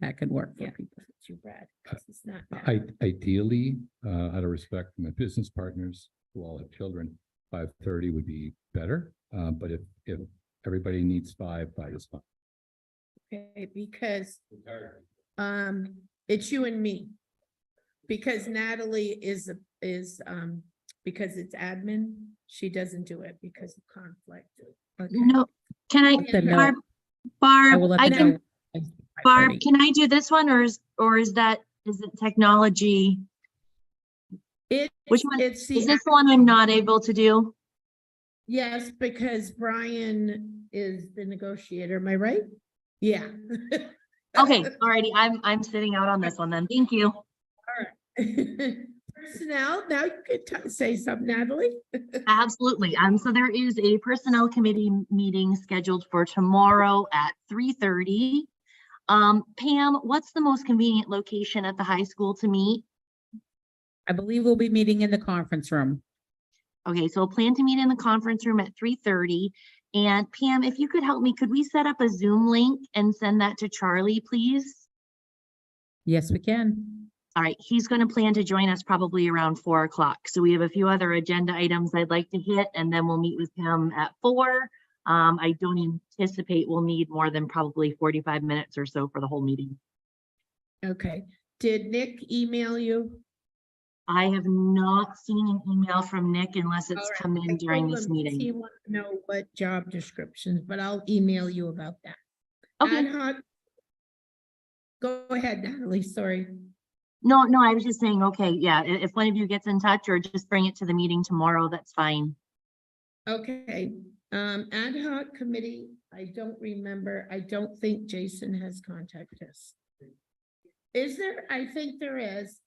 that could work for people. Too bad, 'cause it's not now. Ideally, out of respect for my business partners who all have children, 5:30 would be better. But if everybody needs 5 is fine. Okay, because it's you and me. Because Natalie is because it's admin, she doesn't do it because of conflict. Okay. No, can I, Then no. Barb, I will let I them can, know. Barb, can I do this one, or is it technology? Which one, It's is this the one I'm not able to do? Yes, because Brian is the negotiator, am I right? Yeah. Okay, alrighty, I'm sitting out on this one then, thank you. Personnel, now you could say something, Natalie. Absolutely. So there is a personnel committee meeting scheduled for tomorrow at 3:30. Pam, what's the most convenient location at the high school to meet? I believe we'll be meeting in the conference room. Okay, so we'll plan to meet in the conference room at 3:30. And Pam, if you could help me, could we set up a Zoom link and send that to Charlie, please? Yes, we can. All right, he's going to plan to join us probably around 4 o'clock. So we have a few other agenda items I'd like to hit, and then we'll meet with him at 4. I don't anticipate we'll need more than probably 45 minutes or so for the whole meeting. Okay, did Nick email you? I have not seen an email from Nick unless it's All right, come I in during told this him meeting. He wants to know what job descriptions, but I'll email you about that. Okay. Ad hoc. Go ahead, Natalie, sorry. No, I was just saying, okay, yeah, if one of you gets in touch or just bring it to the meeting tomorrow, that's fine. Okay, ad hoc committee, I don't remember, I don't think Jason has contacted us. Is there? I think there is.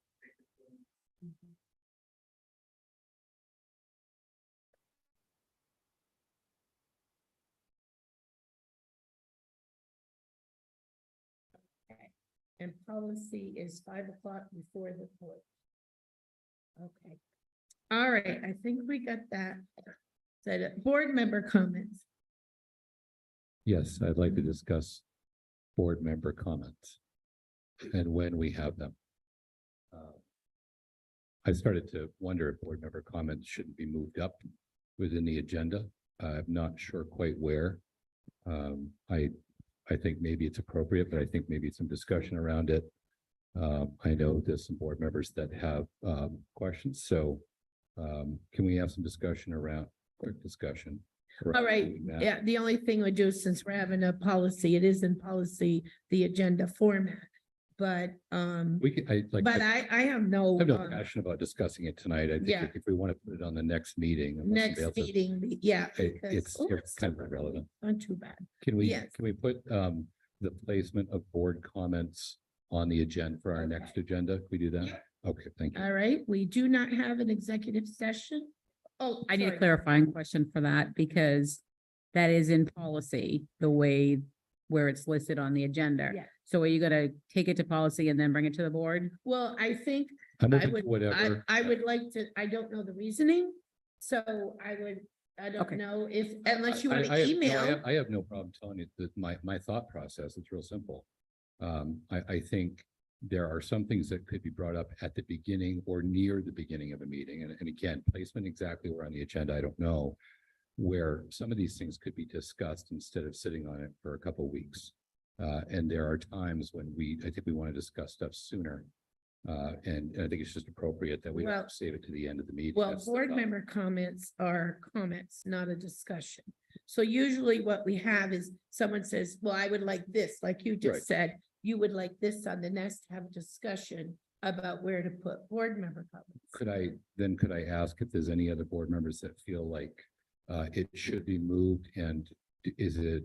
Okay, and policy is 5 o'clock before the vote. Okay. All right, I think we got that. Said board member comments. Yes, I'd like to discuss board member comments and when we have them. I started to wonder if board member comments shouldn't be moved up within the agenda. I'm not sure quite where. I think maybe it's appropriate, but I think maybe some discussion around it. I know there's some board members that have questions, so can we have some discussion around, quick discussion? All right, doing that? yeah, the only thing we do, since we're having a policy, it is in policy, the agenda format. But We could, I have no passion about discussing it tonight. I Yeah. think if we want to put it on the next meeting. unless somebody next else has- meeting, yeah. It's because- kind of irrelevant. Not too bad. Can we Yes. put the placement of board comments on the agenda for our next agenda? Can we do that? Okay, thank you. All right, we do not have an executive session. Oh, I need a sorry. clarifying question for that because that is in policy, the way where it's listed on the agenda. Yeah. So are you gonna take it to policy and then bring it to the board? Well, I think I'm I open to would, whatever. I would like to, I don't know the reasoning, so I don't Okay. know if, unless you I- want I to have- no, email. I have no problem telling you that my thought process, it's real simple. I think there are some things that could be brought up at the beginning or near the beginning of a meeting. And again, placement exactly where on the agenda, I don't know, where some of these things could be discussed instead of sitting on it for a couple of weeks. And there are times when I think we want to discuss stuff sooner. And I think it's just appropriate that we Well- don't save it to the end of the meeting. Well, That's the board thought. member comments are comments, not a discussion. So usually what we have is someone says, well, I would like this, like you Right. just said, you would like this on the next, have a discussion about where to put board member comments. Could I ask if there's any other board members that feel like it should be moved, and is it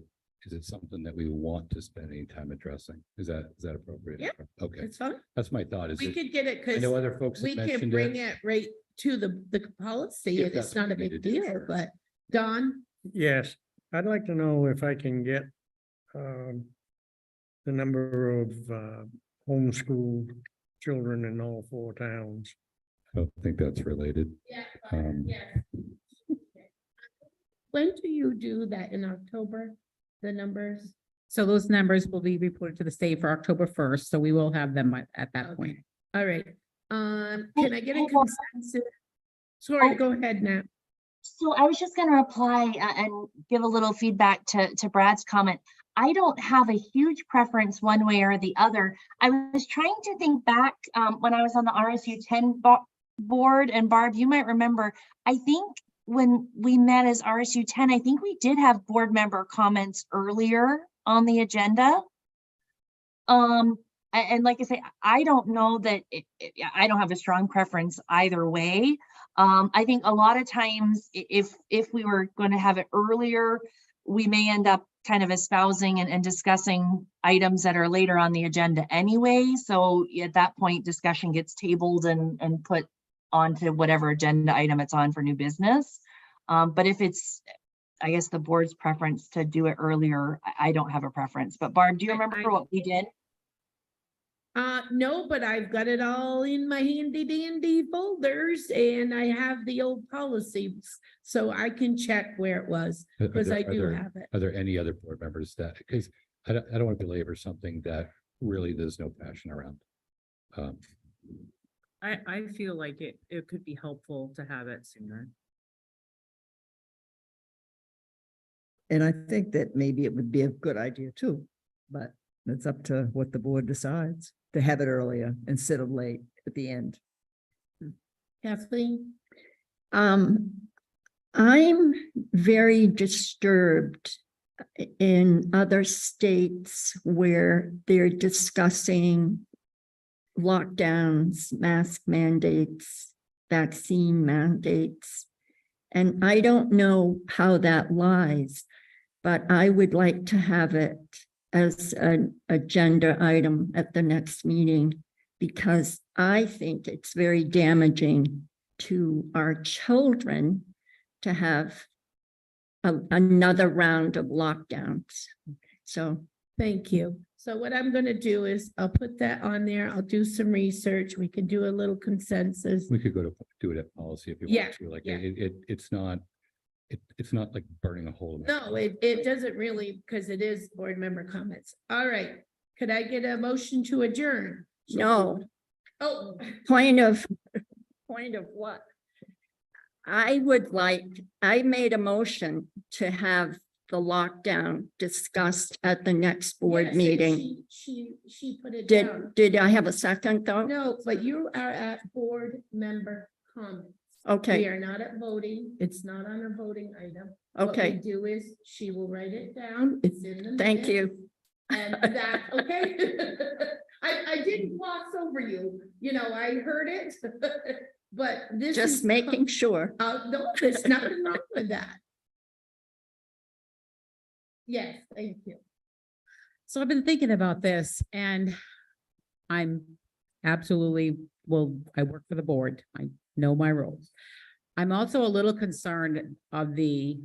something that we want to spend any time addressing? Is that appropriate? Yeah. Okay, It's fine. that's my thought. Is We it, could get it I because know other folks we have can mentioned bring it. it right to the policy If and that's it's not a what we need big to do, deal, sure. but Don, Yes, I'd like to know if I can get the number of homeschooled children in all 4 towns. I don't think that's related. Yeah, Um, yeah. when do you do that in October? The numbers? So those numbers will be reported to the state for October 1st, so we will have them at that point. All right. Can I get a consensus? Sorry, go ahead, Nat. So I was just going to reply and give a little feedback to Brad's comment. I don't have a huge preference one way or the other. I was trying to think back when I was on the RSU 10 board, and Barb, you might remember, I think when we met as RSU 10, I think we did have board member comments earlier on the agenda. And like I say, I don't know that I don't have a strong preference either way. I think a lot of times if we were going to have it earlier, we may end up kind of espousing and discussing items that are later on the agenda anyway. So at that point, discussion gets tabled and put onto whatever agenda item it's on for new business. But if it's, I guess, the board's preference to do it earlier, I don't have a preference. But Barb, do you remember what we did? No, but I've got it all in my handy dandy folders and I have the old policies, so I can check where it was because I do have it. Are there any other board members that, because I don't want to belabor something that really there's no passion around. I feel like it could be helpful to have it sooner. And I think that maybe it would be a good idea too, but it's up to what the board decides to have it earlier instead of late at the end. Kathleen? I'm very disturbed in other states where they're discussing lockdowns, mask mandates, vaccine mandates. And I don't know how that lies, but I would like to have it as an agenda item at the next meeting, because I think it's very damaging to our children to have another round of lockdowns. So thank you. So what I'm going to do is I'll put that on there. I'll do some research. We can do a little consensus. We could do it at policy if you Yeah, want to, like, yeah. it's not like burning a hole in No, it doesn't really, because it is board member comments. All right. Could I get a motion to adjourn? no, Oh, point of what? I made a motion to have the lockdown discussed at the next board yes, meeting. She put it down. Did I have a second though? No, but you are at board member comments. We Okay, are not at voting. It's not on a voting item. What we okay, do is she will write it down. It's in the thank minutes. you. And that, okay? I didn't gloss over you, I heard it, but this is. Just making sure. No, there's nothing wrong with that. Yes, thank you. So I've been thinking about this and I'm absolutely, I work for the board. I know my roles. I'm also a little concerned of the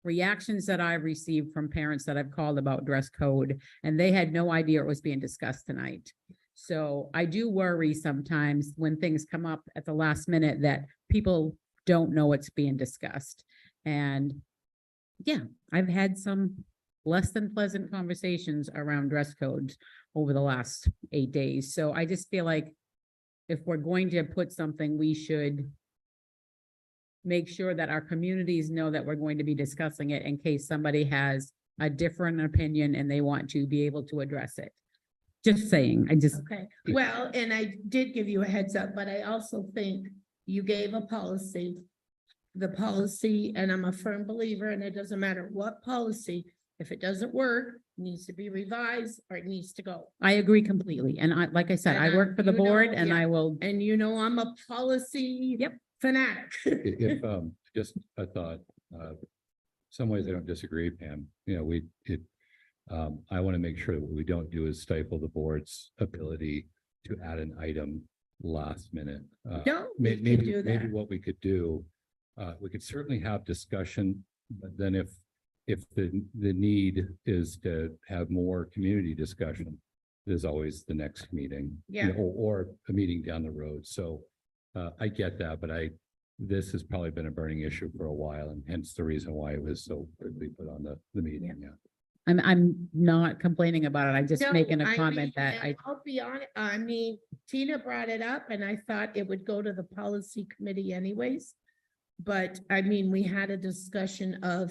reactions that I've received from parents that I've called about dress code, and they had no idea it was being discussed tonight. So I do worry sometimes when things come up at the last minute that people don't know what's being discussed. And yeah, I've had some less than pleasant conversations around dress codes over the last 8 days. So I just feel like if we're going to put something, we should make sure that our communities know that we're going to be discussing it in case somebody has a different opinion and they want to be able to address it. Just saying, Okay, well, and I did give you a heads up, but I also think you gave a policy. The policy, and I'm a firm believer, and it doesn't matter what policy, if it doesn't work, it needs to be revised or it needs to go. I agree completely. And like I said, I work for the board and I will. And I'm a policy fanatic. If, just a thought, some ways I don't disagree, Pam, I want to make sure that what we don't do is stifle the board's ability to add an item last minute. No, we can do Maybe that. what we could do, we could certainly have discussion, but then if the need is to have more community discussion, there's always the next meeting. Yeah. Or a meeting down the road. So I get that, but this has probably been a burning issue for a while, and hence the reason why it was so quickly put on the meeting, yeah. I'm not complaining about it. I'm just No, making a I comment mean, that and I'll be honest, I mean, Tina brought it up and I thought it would go to the policy committee anyways. But I mean, we had a discussion of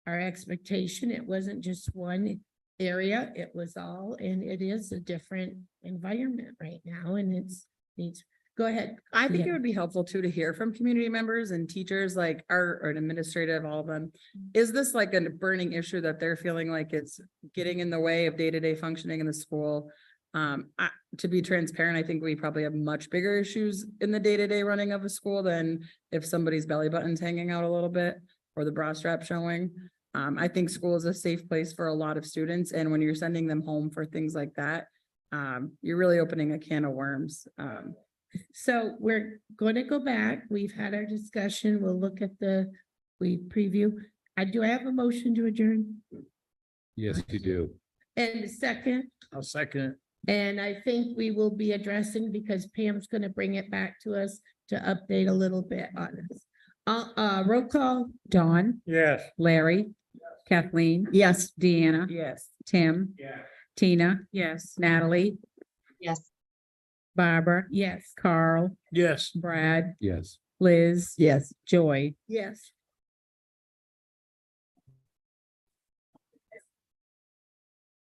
our expectation. It wasn't just one area, it was all, and it is a different environment right now and it's needs, go ahead. I think Yeah. it would be helpful too to hear from community members and teachers like our or administrative, all of them. Is this like a burning issue that they're feeling like it's getting in the way of day-to-day functioning in the school? To be transparent, I think we probably have much bigger issues in the day-to-day running of a school than if somebody's belly button's hanging out a little bit or the bra strap showing. I think school is a safe place for a lot of students, and when you're sending them home for things like that, you're really opening a can of worms. So we're going to go back. We've had our discussion. We'll look at we preview. Do I have a motion to adjourn? Yes, you do. And a second, I'll second it. and I think we will be addressing because Pam's going to bring it back to us to update a little bit on this. Roll call. Dawn, Yes. Larry, Kathleen. Yes. Deanna. Yes. Tim. Yeah. Tina. Yes. Natalie. Yes. Barbara. Yes. Carl. Yes. Brad. Yes. Liz. Yes. Joy. Yes.